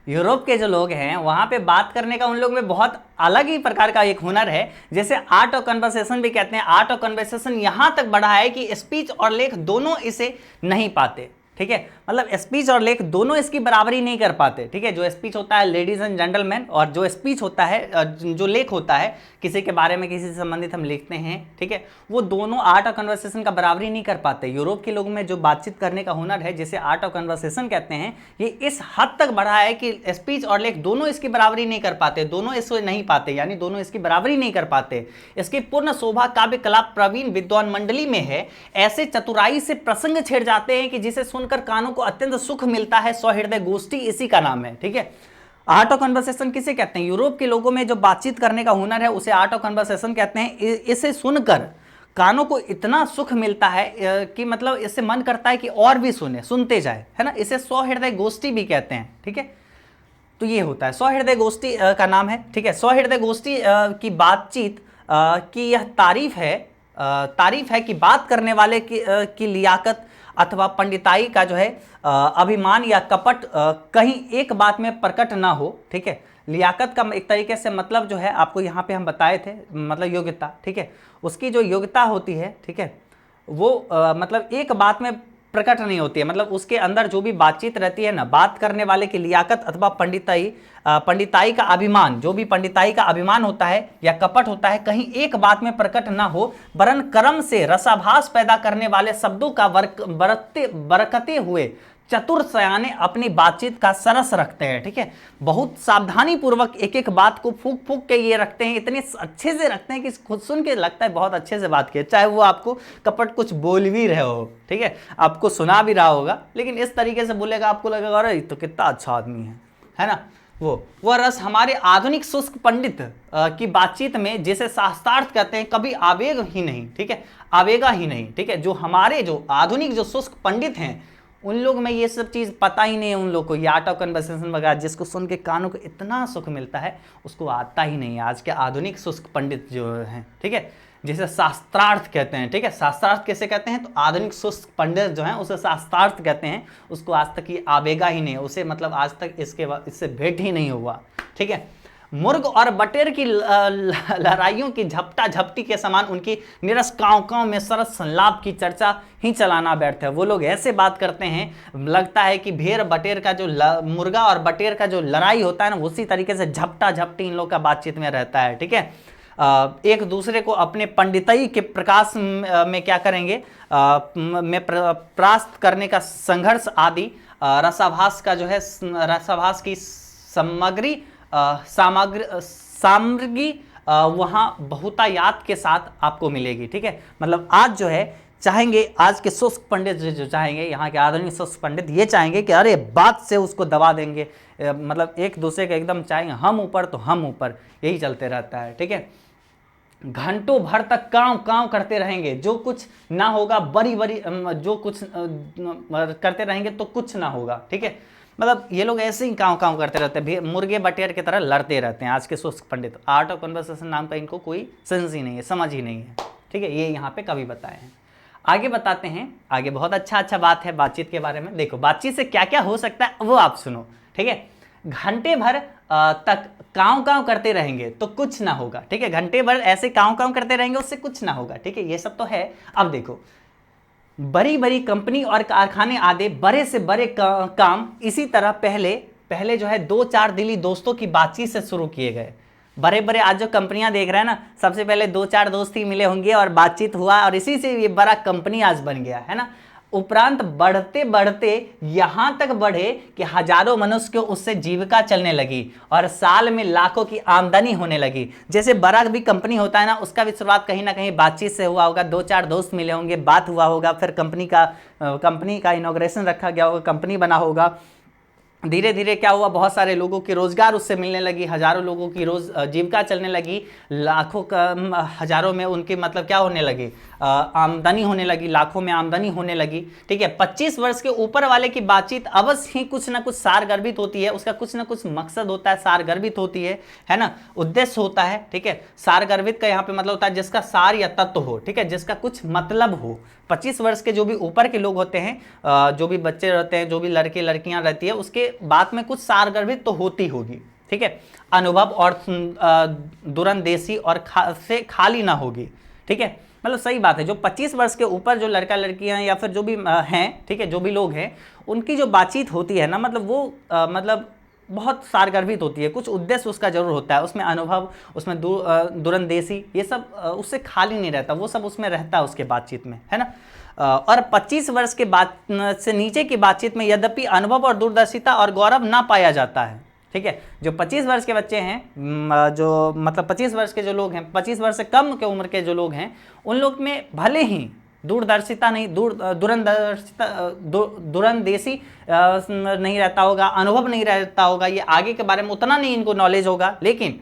यूरोप के जो लोग हैं वहाँ पे बात करने का उन लोग में बहुत अलग ही प्रकार का एक हुनर है, जैसे आर्ट ऑफ कन्वर्सेशन भी कहते हैं। आर्ट ऑफ कन्वर्सेशन यहाँ तक बढ़ा है कि स्पीच और लेख दोनों इसे नहीं पाते, ठीक है। मतलब स्पीच और लेख दोनों इसकी बराबरी नहीं कर पाते, ठीक है। जो स्पीच होता है लेडीज एंड जेंटलमैन, और जो स्पीच होता है जो लेख होता है किसी के बारे में किसी से संबंधित हम लिखते हैं, ठीक है, वो दोनों आर्ट ऑफ कन्वर्सेशन का बराबरी नहीं कर पाते। यूरोप के लोगों में जो बातचीत करने का हुनर है जिसे आर्ट ऑफ कन्वर्सेशन कहते हैं, ये इस हद तक बढ़ा है कि स्पीच और लेख दोनों इसकी बराबरी नहीं कर पाते, दोनों इसको नहीं पाते, यानी दोनों इसकी बराबरी नहीं कर पाते। इसकी पूर्ण शोभा काव्य कला प्रवीण विद्वान मंडली में है। ऐसे चतुराई से प्रसंग छेड़ जाते हैं कि जिसे सुनकर कानों को अत्यंत सुख मिलता है। सौहृदय गोष्ठी इसी का नाम है, ठीक है। आर्ट ऑफ कन्वर्सेशन किसे कहते हैं? यूरोप के लोगों में जो बातचीत करने का हुनर है उसे आर्ट ऑफ कन्वर्सेशन कहते हैं। इसे सुनकर कानों को इतना सुख मिलता है कि मतलब इससे मन करता है कि और भी सुनते जाए, है ना। इसे सौहृदय गोष्ठी भी कहते हैं, ठीक है। तो ये होता है सौहृदय गोष्ठी का नाम है, ठीक है। सौहृदय गोष्ठी की बातचीत की यह तारीफ है कि बात करने वाले की लियाकत अथवा पंडिताई का जो है अभिमान या कपट कहीं एक बात में प्रकट ना हो, ठीक है। लियाकत का एक तरीके से मतलब जो है आपको यहाँ पे हम बताए थे, मतलब योग्यता, ठीक है। उसकी जो योग्यता होती है, ठीक है, वो मतलब एक बात में प्रकट नहीं होती है। मतलब उसके अंदर जो भी बातचीत रहती है ना, बात करने वाले की लियाकत अथवा पंडिताई का अभिमान, जो भी पंडिताई का अभिमान होता है या कपट होता है, कहीं एक बात में प्रकट ना हो, वरन कर्म से रसाभास पैदा करने वाले शब्दों का बरकते हुए चतुर सयाने अपनी बातचीत का सरस रखते हैं, ठीक है। बहुत सावधानी पूर्वक एक एक बात को फूक फूक के ये रखते हैं, इतने अच्छे से रखते हैं कि खुद सुन के लगता है बहुत अच्छे से बात किए, चाहे वो आपको कपट कुछ बोल भी रहे हो, ठीक है, आपको सुना भी रहा होगा, लेकिन इस तरीके से बोलेगा आपको लगेगा अरे तो कितना अच्छा आदमी है ना। वो रस हमारे आधुनिक शुष्क पंडित की बातचीत में, जिसे शास्त्रार्थ कहते हैं, कभी आवेग ही नहीं, ठीक है, आवेगा ही नहीं, ठीक है। जो हमारे जो आधुनिक जो शुष्क पंडित हैं उन लोग में ये सब चीज़ पता ही नहीं है। उन लोग को ये आर्ट ऑफ कन्वर्सेशन वगैरह जिसको सुन के कानों को इतना सुख मिलता है उसको आता ही नहीं है। आज के आधुनिक शुष्क पंडित जो हैं, ठीक है, जिसे शास्त्रार्थ कहते हैं, ठीक है। शास्त्रार्थ कैसे कहते हैं? तो आधुनिक शुष्क पंडित जो हैं उसे शास्त्रार्थ कहते हैं। उसको आज तक ये आवेगा ही नहीं, उसे मतलब आज तक इससे भेंट ही नहीं हुआ, ठीक है। मुर्ग और बटेर की लड़ाइयों की झपटा झपटी के समान उनकी निरस काँव में सरस संलाप की चर्चा ही चलाना बैठते हैं। वो लोग ऐसे बात करते हैं, लगता है कि भेड़ बटेर का जो मुर्गा और बटेर का जो लड़ाई होता है ना, उसी तरीके से झपटा झपटी इन लोग का बातचीत में रहता है, ठीक है। एक दूसरे को अपने पंडिताई के प्रकाश में क्या करेंगे, में परास्त करने का संघर्ष आदि रसाभास का जो है, रसाभास की सामग्री वहाँ बहुतायात के साथ आपको मिलेगी, ठीक है। मतलब आज जो है चाहेंगे, आज के शुष्क पंडित जो चाहेंगे, यहाँ के आधुनिक शुष्क पंडित ये चाहेंगे कि अरे बात से उसको दबा देंगे, मतलब एक दूसरे के एकदम चाहेंगे हम ऊपर तो हम ऊपर, यही चलते रहता है, ठीक है। घंटों भर तक काँव करते रहेंगे, जो कुछ ना होगा बड़ी जो कुछ करते रहेंगे तो कुछ ना होगा, ठीक है। मतलब ये लोग ऐसे ही काँव करते रहते हैं, मुर्गे बटेर की तरह लड़ते रहते हैं आज के शुष्क पंडित। आर्ट ऑफ कन्वर्सेशन नाम का इनको कोई सेंस ही नहीं है, समझ ही नहीं है, ठीक है। ये यहाँ पे कवि बताए हैं। आगे बताते हैं, आगे बहुत अच्छा बात है बातचीत के बारे में। देखो बातचीत से क्या क्या हो सकता है वो आप सुनो, ठीक है। घंटे भर तक काँव करते रहेंगे तो कुछ ना होगा, ठीक है। घंटे भर ऐसे काँव करते रहेंगे उससे कुछ ना होगा, ठीक है। ये सब तो है। अब देखो बड़ी कंपनी और कारखाने आदि बड़े से बड़े काम इसी तरह पहले जो है 2-4 दिली दोस्तों की बातचीत से शुरू किए गए। बड़े आज जो कंपनियां देख रहे हैं ना, सबसे पहले 2-4 दोस्त ही मिले होंगे और बातचीत हुआ और इसी से ये बड़ा कंपनी आज बन गया है ना। उपरांत बढ़ते यहाँ तक बढ़े कि हजारों मनुष्य को उससे जीविका चलने लगी और साल में लाखों की आमदनी होने लगी। जैसे बड़ा भी कंपनी होता है ना, उसका भी शुरुआत कहीं ना कहीं बातचीत से हुआ होगा, 2-4 दोस्त मिले होंगे, बात हुआ होगा, फिर कंपनी का इनॉग्रेशन रखा गया होगा, कंपनी बना होगा, धीरे धीरे क्या हुआ, बहुत सारे लोगों की रोजगार उससे मिलने लगी, हजारों लोगों की रोज जीविका चलने लगी, लाखों का हजारों में उनकी मतलब क्या होने लगी, आमदनी होने लगी, लाखों में आमदनी होने लगी। ठीक है, 25 वर्ष के ऊपर वाले की बातचीत अवश्य ही कुछ ना कुछ सारगर्भित होती है, उसका कुछ ना कुछ मकसद होता है, सारगर्भित होती है ना, उद्देश्य होता है। ठीक है, सारगर्भित का यहाँ पे मतलब होता है जिसका सार या तत्व हो, ठीक है, जिसका कुछ मतलब हो। 25 वर्ष के जो भी ऊपर के लोग होते हैं, जो भी बच्चे रहते हैं, जो भी लड़के लड़कियां रहती है, उसके बात में कुछ सारगर्भित तो होती होगी। ठीक है, अनुभव और दूरंदेशी और से खाली ना होगी। ठीक है, मतलब सही बात है। जो 25 वर्ष के ऊपर जो लड़का लड़कियां या फिर जो भी हैं, ठीक है, जो भी लोग हैं, उनकी जो बातचीत होती है ना, मतलब वो मतलब बहुत सारगर्भित होती है, कुछ उद्देश्य उसका जरूर होता है, उसमें अनुभव, उसमें दूरंदेशी, ये सब उससे खाली नहीं रहता, वो सब उसमें रहता है उसके बातचीत में, है ना। और 25 वर्ष के बाद से नीचे की बातचीत में यद्यपि अनुभव और दूरदर्शिता और गौरव ना पाया जाता है। ठीक है, जो 25 वर्ष के बच्चे हैं, जो मतलब 25 वर्ष के जो लोग हैं, 25 वर्ष से कम के उम्र के जो लोग हैं, उन लोग में भले ही दूरदर्शिता नहीं, दूरंदेशी नहीं रहता होगा, अनुभव नहीं रहता होगा, ये आगे के बारे में उतना नहीं इनको नॉलेज होगा, लेकिन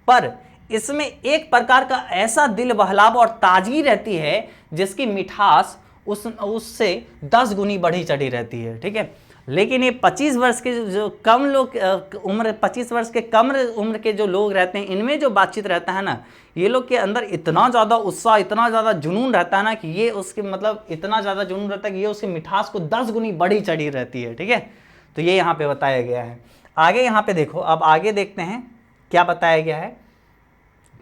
पर इसमें एक प्रकार का ऐसा दिल बहलाव और ताजगी रहती है जिसकी मिठास उससे 10 गुनी बढ़ी चढ़ी रहती है। ठीक है, लेकिन ये 25 वर्ष के जो कम लोग उम्र 25 वर्ष के कम उम्र के जो लोग रहते हैं, इनमें जो बातचीत रहता है ना, ये लोग के अंदर इतना ज़्यादा उत्साह, इतना ज़्यादा जुनून रहता है ना कि ये उसके मतलब इतना ज़्यादा जुनून रहता है कि ये उसकी मिठास को 10 गुनी बढ़ी चढ़ी रहती है। ठीक है, तो ये यहाँ पे बताया गया है। आगे यहाँ पे देखो, अब आगे देखते हैं क्या बताया गया है।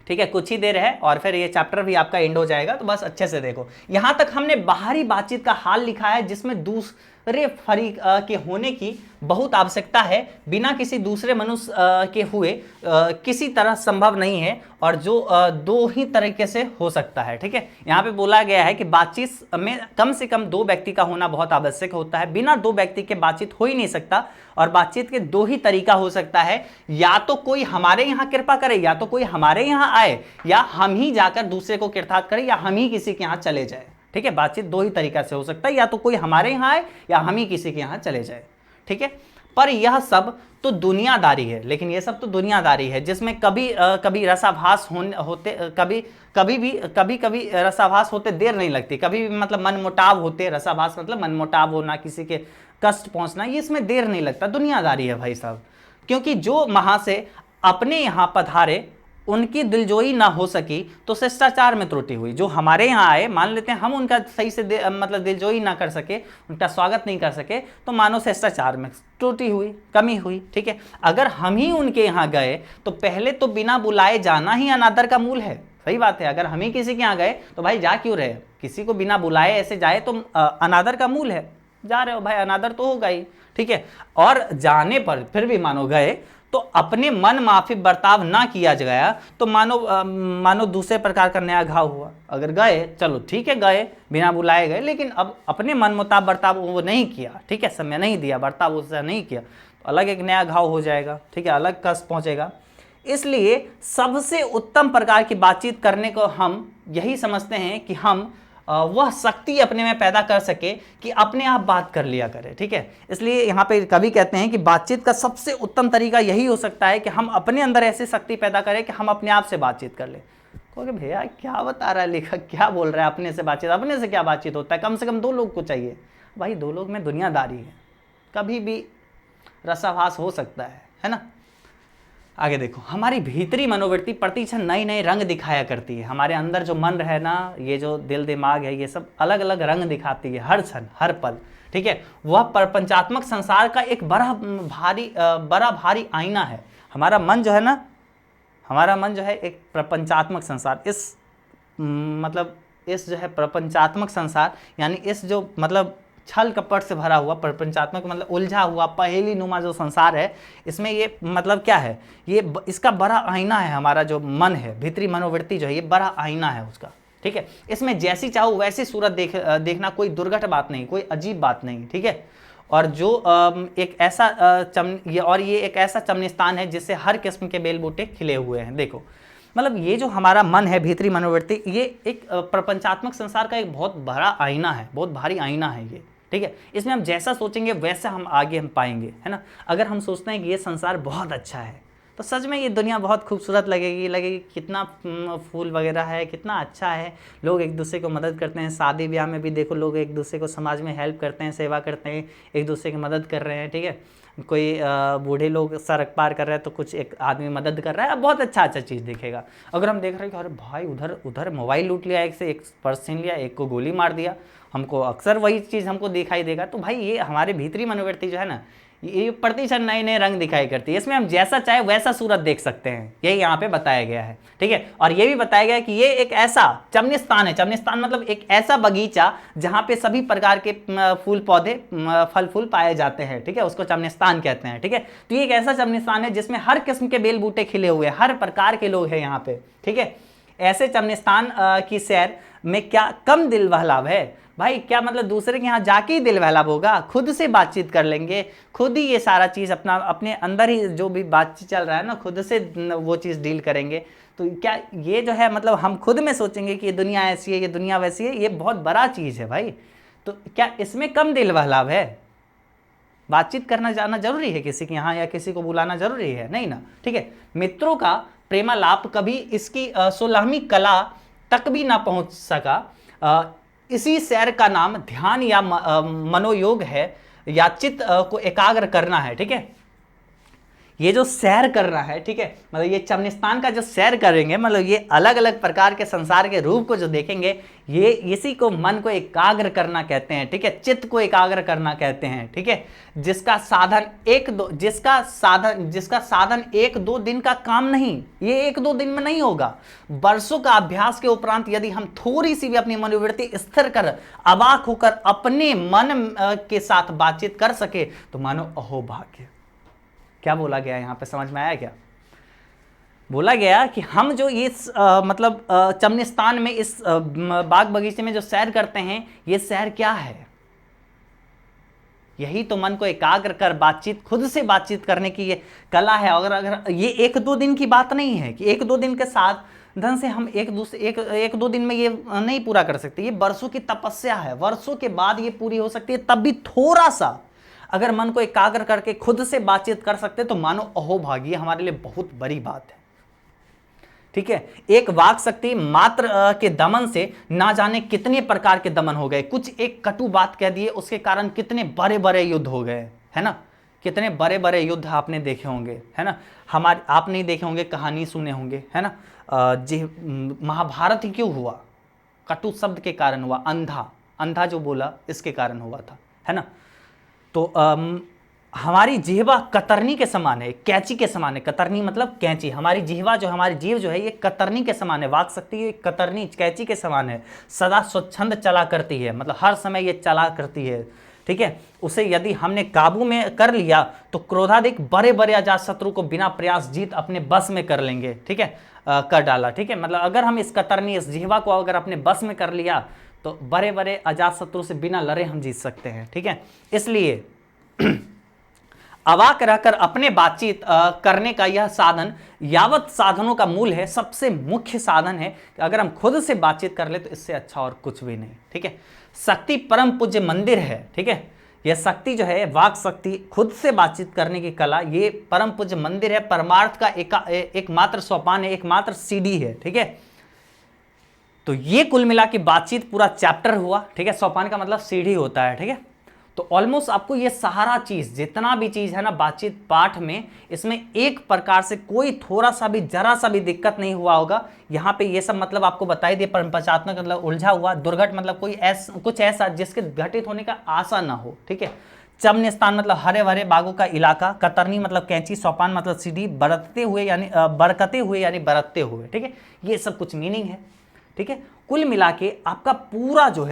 ठीक है, कुछ ही देर है और फिर ये चैप्टर भी आपका एंड हो जाएगा, तो बस अच्छे से देखो। यहां तक हमने बाहरी बातचीत का हाल लिखा है जिसमें दूसरे फरीक के होने की बहुत आवश्यकता है, बिना किसी दूसरे मनुष्य के हुए किसी तरह संभव नहीं है, और जो दो ही तरीके से हो सकता है। ठीक है, यहाँ पे बोला गया है कि बातचीत में कम से कम 2 व्यक्ति का होना बहुत आवश्यक होता है, बिना 2 व्यक्ति के बातचीत हो ही नहीं सकता, और बातचीत के 2 ही तरीका हो सकता है, या तो कोई हमारे यहाँ कृपा करे, या तो कोई हमारे यहाँ आए, या हम ही जाकर दूसरे को कृतार्थ करें, या हम ही किसी के यहाँ चले जाए। ठीक है, बातचीत 2 ही तरीका से हो सकता है, या तो कोई हमारे यहाँ आए या हम ही किसी के यहाँ चले जाए। ठीक है, पर यह सब तो दुनियादारी है, लेकिन यह सब तो दुनियादारी है जिसमें कभी रसाभास होते, कभी रसाभास होते देर नहीं लगती, कभी भी मतलब मनमुटाव होते, रसाभास मतलब मनमुटाव होना, किसी के कष्ट पहुंचना, ये इसमें देर नहीं लगता, दुनियादारी है भाई साहब। क्योंकि जो वहां से अपने यहाँ पधारे उनकी दिलजोई ना हो सकी तो शिष्टाचार में त्रुटि हुई। जो हमारे यहाँ आए, मान लेते हैं हम उनका सही से मतलब दिलजोई ना कर सके, उनका स्वागत नहीं कर सके, तो मानो शिष्टाचार में त्रुटि हुई, कमी हुई। ठीक है, अगर हम ही उनके यहाँ गए तो पहले तो बिना बुलाए जाना ही अनादर का मूल है। सही बात है, अगर हम ही किसी के यहाँ गए तो भाई जा क्यों रहे, किसी को बिना बुलाए ऐसे जाए तो अनादर का मूल है, जा रहे हो भाई, अनादर तो होगा ही। ठीक है, और जाने पर फिर भी मानो गए तो अपने मन माफी बर्ताव ना किया गया तो मानो दूसरे प्रकार का नया घाव हुआ। अगर गए, चलो ठीक है, गए बिना बुलाए गए, लेकिन अब अपने मन मुताबिक बर्ताव वो नहीं किया, ठीक है, समय नहीं दिया, बर्ताव उससे नहीं किया, तो अलग एक नया घाव हो जाएगा। ठीक है, अलग कष्ट पहुंचेगा। इसलिए सबसे उत्तम प्रकार की बातचीत करने को हम यही समझते हैं कि हम वह शक्ति अपने में पैदा कर सके कि अपने आप बात कर लिया करे। ठीक है, इसलिए यहाँ पे कवि कहते हैं कि बातचीत का सबसे उत्तम तरीका यही हो सकता है कि हम अपने अंदर ऐसी शक्ति पैदा करें कि हम अपने आप से बातचीत कर ले। क्योंकि भैया क्या बता रहा है लेखक, क्या बोल रहा है, अपने से बातचीत, अपने से क्या बातचीत होता है, कम से कम 2 लोग को चाहिए। भाई 2 लोग में दुनियादारी है, कभी भी रसाभास हो सकता है ना। आगे देखो, हमारी भीतरी मनोवृत्ति प्रतिक्षण नए नए रंग दिखाया करती है। हमारे अंदर जो मन है ना, ये जो दिल दिमाग है, ये सब अलग अलग रंग दिखाती है हर क्षण हर पल। ठीक है, वह प्रपंचात्मक संसार का एक बड़ा भारी आईना है। हमारा मन जो है ना, हमारा मन जो है एक प्रपंचात्मक संसार, इस जो है प्रपंचात्मक संसार, यानी इस जो मतलब छल कपट से भरा हुआ, प्रपंचात्मक मतलब उलझा हुआ पहेली नुमा जो संसार है, इसमें ये मतलब क्या है, ये इसका बड़ा आईना है। हमारा जो मन है, भीतरी मनोवृत्ति जो है, ये बड़ा आईना है उसका। ठीक है, इसमें जैसी चाहो वैसी सूरत देखना कोई दुर्घट बात नहीं, कोई अजीब बात नहीं। ठीक है, और जो एक ऐसा ये एक ऐसा चमनिस्तान है जिससे हर किस्म के बेल बूटे खिले हुए हैं। देखो, मतलब ये जो हमारा मन है, भीतरी मनोवृत्ति, ये एक प्रपंचात्मक संसार का एक बहुत बड़ा आईना है, बहुत भारी आईना है ये। ठीक है। इसमें हम जैसा सोचेंगे वैसा हम आगे हम पाएंगे, है ना। अगर हम सोचते हैं कि ये संसार बहुत अच्छा है तो सच में ये दुनिया बहुत खूबसूरत लगेगी कितना फूल वगैरह है, कितना अच्छा है, लोग एक दूसरे को मदद करते हैं। शादी ब्याह में भी देखो लोग एक दूसरे को समाज में हेल्प करते हैं, सेवा करते हैं, एक दूसरे की मदद कर रहे हैं, ठीक है। कोई बूढ़े लोग सड़क पार कर रहे हैं तो कुछ एक आदमी मदद कर रहा है, बहुत अच्छा चीज़ दिखेगा। अगर हम देख रहे हैं कि अरे भाई उधर मोबाइल लूट लिया, एक से एक पर्स छीन लिया, एक को गोली मार दिया, हमको अक्सर वही चीज़ हमको दिखाई देगा। तो भाई ये हमारे भीतरी मनोवृत्ति जो है ना, ये प्रतिशत नए नए रंग दिखाई करती है। इसमें हम जैसा चाहे वैसा सूरत देख सकते हैं, यही यहाँ पे बताया गया है, ठीक है। और ये भी बताया गया है कि ये एक ऐसा चमनिस्तान है। चमनिस्तान मतलब एक ऐसा बगीचा जहाँ पे सभी प्रकार के फूल पौधे फल फूल पाए जाते हैं, ठीक है, उसको चमनिस्तान कहते हैं, ठीक है। तो ये एक ऐसा चमनिस्तान है जिसमें हर किस्म के बेल बूटे खिले हुए हैं, हर प्रकार के लोग हैं यहाँ पे, ठीक है। ऐसे चमनिस्तान की सैर में क्या कम दिल बहलाव है भाई, क्या मतलब दूसरे के यहाँ जाके ही दिल बहलाव होगा, खुद से बातचीत कर लेंगे, खुद ही ये सारा चीज़ अपने अंदर ही जो भी बातचीत चल रहा है ना, खुद से वो चीज़ डील करेंगे। तो क्या ये जो है मतलब हम खुद में सोचेंगे कि ये दुनिया ऐसी है, ये दुनिया वैसी है, ये बहुत बड़ा चीज़ है भाई। तो क्या इसमें कम दिल बहलाव है? बातचीत करना जाना जरूरी है किसी के यहाँ, या किसी को बुलाना जरूरी है? नहीं ना, ठीक है। मित्रों का प्रेमालाप कभी इसकी 16वीं कला तक भी ना पहुंच सका। इसी सैर का नाम ध्यान या मनोयोग है, या चित्त को एकाग्र करना है, ठीक है। ये जो सैर कर रहा है, ठीक है, मतलब ये चमनिस्तान का जो सैर करेंगे, मतलब ये अलग अलग प्रकार के संसार के रूप को जो देखेंगे, ये इसी को मन को एकाग्र करना कहते हैं, ठीक है, चित्त को एकाग्र करना कहते हैं, ठीक है। जिसका साधन एक दो दिन का काम नहीं, ये एक दो दिन में नहीं होगा। वर्षों का अभ्यास के उपरांत यदि हम थोड़ी सी भी अपनी मनोवृत्ति स्थिर कर अवाक होकर अपने मन के साथ बातचीत कर सके तो मानो अहोभाग्य। क्या बोला गया यहाँ पे, समझ में आया क्या? बोला गया कि हम जो इस चमनिस्तान में इस बाग बगीचे में जो सैर करते हैं, ये सैर क्या है? यही तो मन को एकाग्र कर बातचीत, खुद से बातचीत करने की ये कला है। अगर ये एक दो दिन की बात नहीं है कि एक दो दिन के साथ ढंग से हम एक दो दिन में ये नहीं पूरा कर सकते। ये वर्षों की तपस्या है, वर्षों के बाद ये पूरी हो सकती है। तब भी थोड़ा सा अगर मन को एकाग्र करके खुद से बातचीत कर सकते तो मानो अहोभाग्य, हमारे लिए बहुत बड़ी बात है, ठीक है। एक वाक शक्ति मात्र के दमन से ना जाने कितने प्रकार के दमन हो गए। कुछ एक कटु बात कह दिए, उसके कारण कितने बड़े बड़े युद्ध हो गए, है ना। कितने बड़े बड़े युद्ध आपने देखे होंगे, है ना। आप नहीं देखे होंगे, कहानी सुने होंगे, है ना। महाभारत ही क्यों हुआ? कटु शब्द के कारण हुआ। अंधा जो बोला इसके कारण हुआ था, है ना। तो हमारी जिह्वा कतरनी के समान है, कैंची के समान है। कतरनी मतलब कैंची। हमारी जिह्वा जो, हमारी जीव जो है, ये कतरनी के समान है। वाक शक्ति कतरनी कैंची के समान है, सदा स्वच्छंद चला करती है, मतलब हर समय ये चला करती है, ठीक है। उसे यदि हमने काबू में कर लिया तो क्रोधाधिक बड़े बड़े अजात शत्रु को बिना प्रयास जीत अपने बस में कर लेंगे, ठीक है, कर डाला, ठीक है। मतलब अगर हम इस कतरनी, इस जिह्वा को अगर अपने बस में कर लिया तो बड़े बड़े अजात शत्रु से बिना लड़े हम जीत सकते हैं, ठीक है। इसलिए अवाक रहकर अपने बातचीत करने का यह साधन यावत साधनों का मूल है, सबसे मुख्य साधन है। कि अगर हम खुद से बातचीत कर ले तो इससे अच्छा और कुछ भी नहीं, ठीक है। शक्ति परम पूज्य मंदिर है, ठीक है। यह शक्ति जो है, वाक शक्ति, खुद से बातचीत करने की कला, ये परम पूज्य मंदिर है, परमार्थ का एकमात्र सोपान है, एकमात्र सीढ़ी है, ठीक है। तो ये कुल मिला के बातचीत पूरा चैप्टर हुआ, ठीक है। सोपान का मतलब सीढ़ी होता है, ठीक है। तो ऑलमोस्ट आपको ये सारा चीज, जितना भी चीज है ना बातचीत पाठ में, इसमें एक प्रकार से कोई थोड़ा सा भी, जरा सा भी दिक्कत नहीं हुआ होगा। यहाँ पे ये सब मतलब आपको बताई दिए। पंचात्मक मतलब उलझा हुआ, दुर्घट मतलब कुछ ऐसा जिसके घटित होने का आशा ना हो, ठीक है। चमनिस्तान मतलब हरे भरे बागों का इलाका, कतरनी मतलब कैंची, सोपान मतलब सीढ़ी, बरतते हुए यानी बरतते हुए, ठीक है। ये सब कुछ मीनिंग है, ठीक है। कुल मिला के आपका पूरा जो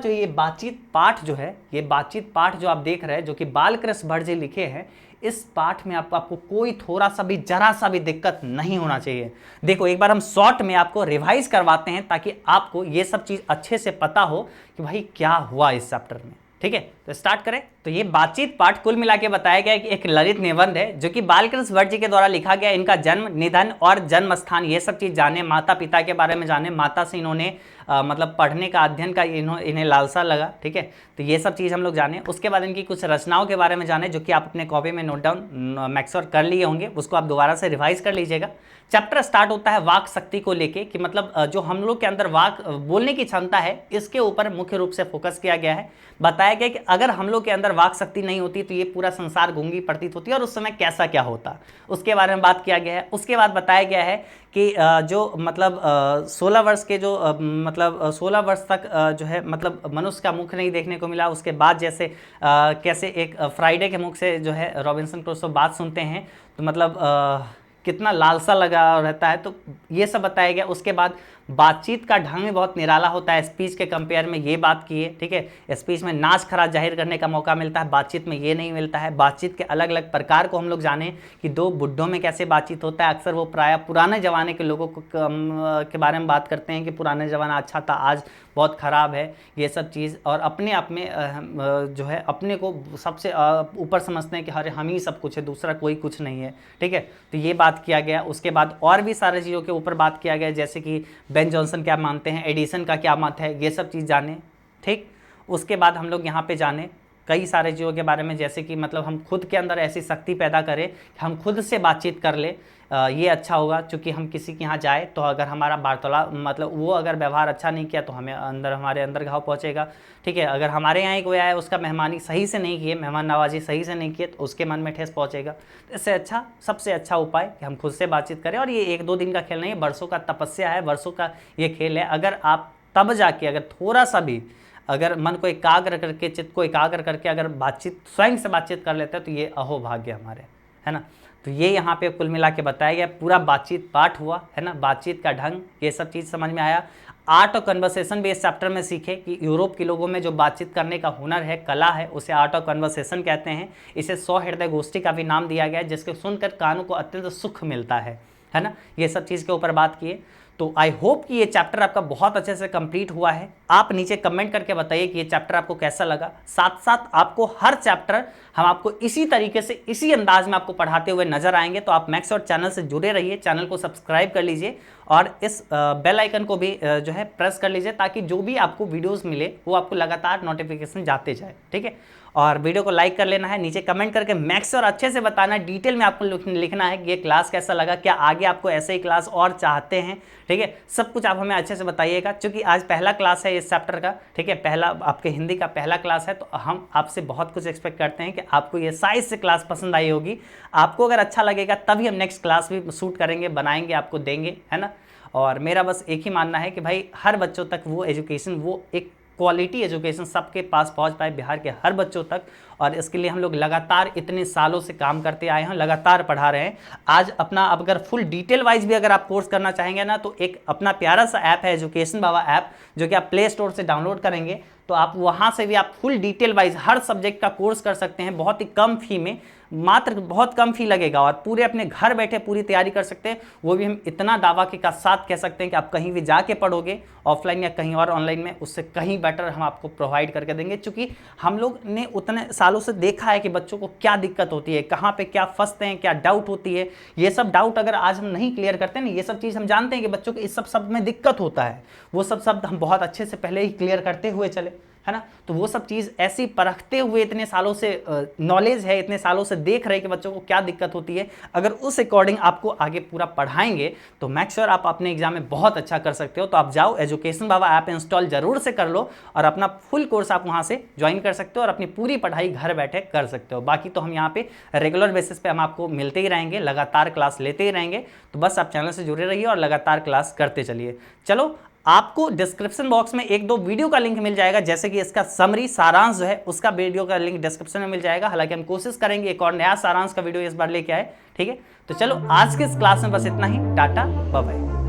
ये बातचीत पाठ जो है, ये बातचीत पाठ जो आप देख रहे हैं, जो कि बालकृष्ण भट्ट जी लिखे हैं, इस पाठ में आपको कोई थोड़ा सा भी, जरा सा भी दिक्कत नहीं होना चाहिए। देखो एक बार हम शॉर्ट में आपको रिवाइज करवाते हैं ताकि आपको ये सब चीज अच्छे से पता हो कि भाई क्या हुआ इस चैप्टर में, ठीक है। तो स्टार्ट करें। तो ये बातचीत पाठ कुल मिला के बताया गया कि एक ललित निबंध है जो कि बालकृष्ण भट्ट जी के द्वारा लिखा गया। इनका जन्म, निधन और जन्म स्थान ये सब चीज़ जाने, माता पिता के बारे में जाने, माता से इन्होंने मतलब पढ़ने का, अध्ययन का इन्हें लालसा लगा, ठीक है। तो ये सब चीज़ हम लोग जाने। उसके बाद इनकी कुछ रचनाओं के बारे में जाने जो कि आप अपने कॉपी में नोट डाउन मैक्स और कर लिए होंगे, उसको आप दोबारा से रिवाइज कर लीजिएगा। चैप्टर स्टार्ट होता है वाक शक्ति को लेके कि मतलब जो हम लोग के अंदर वाक बोलने की क्षमता है इसके ऊपर मुख्य रूप से फोकस किया गया है। बताया गया कि अगर हम लोग के अंदर वाक शक्ति नहीं होती तो ये पूरा संसार गूंगी प्रतीत होती है और उस समय कैसा क्या होता, उसके बारे में बात किया गया है। उसके बाद बताया गया है कि जो मतलब 16 वर्ष के जो मतलब 16 वर्ष तक जो है मतलब मनुष्य का मुख नहीं देखने को मिला। उसके बाद जैसे कैसे एक फ्राइडे के मुख से जो है रॉबिन्सन क्रूसो बात सुनते हैं तो मतलब कितना लालसा लगा रहता है, तो ये सब बताया गया। उसके बाद बातचीत का ढंग भी बहुत निराला होता है, स्पीच के कंपेयर में ये बात की है, ठीक है। स्पीच में नाच खराज जाहिर करने का मौका मिलता है, बातचीत में ये नहीं मिलता है। बातचीत के अलग अलग प्रकार को हम लोग जाने कि दो बुड्ढों में कैसे बातचीत होता है। अक्सर वो प्रायः पुराने ज़माने के लोगों के बारे में बात करते हैं कि पुराने ज़माना अच्छा था, आज बहुत ख़राब है, ये सब चीज़। और अपने आप में जो है अपने को सबसे ऊपर समझते हैं कि अरे हम ही सब कुछ है, दूसरा कोई कुछ नहीं है, ठीक है। तो ये बात किया गया। उसके बाद और भी सारे चीज़ों के ऊपर बात किया गया, जैसे कि बेन जॉनसन क्या मानते हैं, एडिसन का क्या मत है, ये सब चीज़ जाने, ठीक। उसके बाद हम लोग यहाँ पे जाने कई सारे चीज़ों के बारे में, जैसे कि मतलब हम खुद के अंदर ऐसी शक्ति पैदा करें कि हम खुद से बातचीत कर ले, ये अच्छा होगा। क्योंकि हम किसी के यहाँ जाए तो अगर हमारा वार्तालाप मतलब वो अगर व्यवहार अच्छा नहीं किया तो हमारे अंदर घाव पहुँचेगा, ठीक है। अगर हमारे यहाँ ही कोई आया, उसका मेहमानी सही से नहीं किए, मेहमान नवाजी सही से नहीं किए तो उसके मन में ठेस पहुँचेगा। तो इससे अच्छा, सबसे अच्छा उपाय कि हम खुद से बातचीत करें। और ये 1-2 दिन का खेल नहीं है, वर्षों का तपस्या है, वर्षों का ये खेल है। अगर आप तब जाके अगर थोड़ा सा भी अगर मन को एकाग्र करके, चित्त को एकाग्र करके अगर बातचीत, स्वयं से बातचीत कर लेते हैं तो ये अहोभाग्य हमारे, है ना। तो ये यहाँ पे कुल मिला के बताया गया, पूरा बातचीत पाठ हुआ, है ना। बातचीत का ढंग, ये सब चीज़ समझ में आया। आर्ट ऑफ कन्वर्सेशन भी इस चैप्टर में सीखे कि यूरोप के लोगों में जो बातचीत करने का हुनर है, कला है, उसे आर्ट ऑफ कन्वर्सेशन कहते हैं। इसे 100 हृदय गोष्ठी का भी नाम दिया गया है, जिसके सुनकर कानों को अत्यंत सुख मिलता है ना। ये सब चीज़ के ऊपर बात किए। तो आई होप कि ये चैप्टर आपका बहुत अच्छे से कंप्लीट हुआ है। आप नीचे कमेंट करके बताइए कि ये चैप्टर आपको कैसा लगा। साथ साथ आपको हर चैप्टर हम आपको इसी तरीके से, इसी अंदाज में आपको पढ़ाते हुए नजर आएंगे। तो आप मैक्स और चैनल से जुड़े रहिए, चैनल को सब्सक्राइब कर लीजिए और इस बेल आइकन को भी जो है प्रेस कर लीजिए, ताकि जो भी आपको वीडियोस मिले वो आपको लगातार नोटिफिकेशन जाते जाए, ठीक है। और वीडियो को लाइक कर लेना है, नीचे कमेंट करके मैक्स और अच्छे से बताना है, डिटेल में आपको लिखना है कि ये क्लास कैसा लगा, क्या आगे आपको ऐसे ही क्लास और चाहते हैं, ठीक है। सब कुछ आप हमें अच्छे से बताइएगा, क्योंकि आज पहला क्लास है इस चैप्टर का, ठीक है। पहला आपके हिंदी का पहला क्लास है, तो हम आपसे बहुत कुछ एक्सपेक्ट करते हैं कि आपको ये साइज से क्लास पसंद आई होगी। आपको अगर अच्छा लगेगा तभी हम नेक्स्ट क्लास भी शूट करेंगे, बनाएंगे, आपको देंगे, है ना। और मेरा बस एक ही मानना है कि भाई हर बच्चों तक वो एजुकेशन, वो एक क्वालिटी एजुकेशन सबके पास पहुंच पाए, बिहार के हर बच्चों तक। और इसके लिए हम लोग लगातार इतने सालों से काम करते आए हैं, लगातार पढ़ा रहे हैं। आज अपना अगर फुल डिटेल वाइज भी अगर आप कोर्स करना चाहेंगे ना, तो एक अपना प्यारा सा ऐप है एजुकेशन बाबा ऐप, जो कि आप प्ले स्टोर से डाउनलोड करेंगे तो आप वहाँ से भी आप फुल डिटेल वाइज हर सब्जेक्ट का कोर्स कर सकते हैं, बहुत ही कम फी में, मात्र बहुत कम फी लगेगा, और पूरे अपने घर बैठे पूरी तैयारी कर सकते हैं। वो भी हम इतना दावा के साथ कह सकते हैं कि आप कहीं भी जाके पढ़ोगे, ऑफलाइन या कहीं और ऑनलाइन में, उससे कहीं बेटर हम आपको प्रोवाइड करके देंगे। क्योंकि हम लोग ने उतने सालों से देखा है कि बच्चों को क्या दिक्कत होती है, कहाँ पे क्या फंसते हैं, क्या डाउट होती है। ये सब डाउट अगर आज हम नहीं क्लियर करते हैं ना, ये सब चीज़ हम जानते हैं कि बच्चों को इस सब शब्द में दिक्कत होता है, वो सब शब्द हम बहुत अच्छे से पहले ही क्लियर करते हुए चले, है ना। तो वो सब चीज़ ऐसी परखते हुए, इतने सालों से नॉलेज है, इतने सालों से देख रहे कि बच्चों को क्या दिक्कत होती है, अगर उस अकॉर्डिंग आपको आगे पूरा पढ़ाएंगे तो मैक श्योर आप अपने एग्जाम में बहुत अच्छा कर सकते हो। तो आप जाओ, एजुकेशन बाबा ऐप इंस्टॉल जरूर से कर लो और अपना फुल कोर्स आप वहाँ से ज्वाइन कर सकते हो और अपनी पूरी पढ़ाई घर बैठे कर सकते हो। बाकी तो हम यहाँ पे रेगुलर बेसिस पे हम आपको मिलते ही रहेंगे, लगातार क्लास लेते ही रहेंगे। तो बस आप चैनल से जुड़े रहिए और लगातार क्लास करते चलिए। चलो, आपको डिस्क्रिप्शन बॉक्स में 1-2 वीडियो का लिंक मिल जाएगा, जैसे कि इसका समरी सारांश जो है उसका वीडियो का लिंक डिस्क्रिप्शन में मिल जाएगा। हालांकि हम कोशिश करेंगे एक और नया सारांश का वीडियो इस बार लेके आए, ठीक है। तो चलो, आज के इस क्लास में बस इतना ही। Tata, bye bye.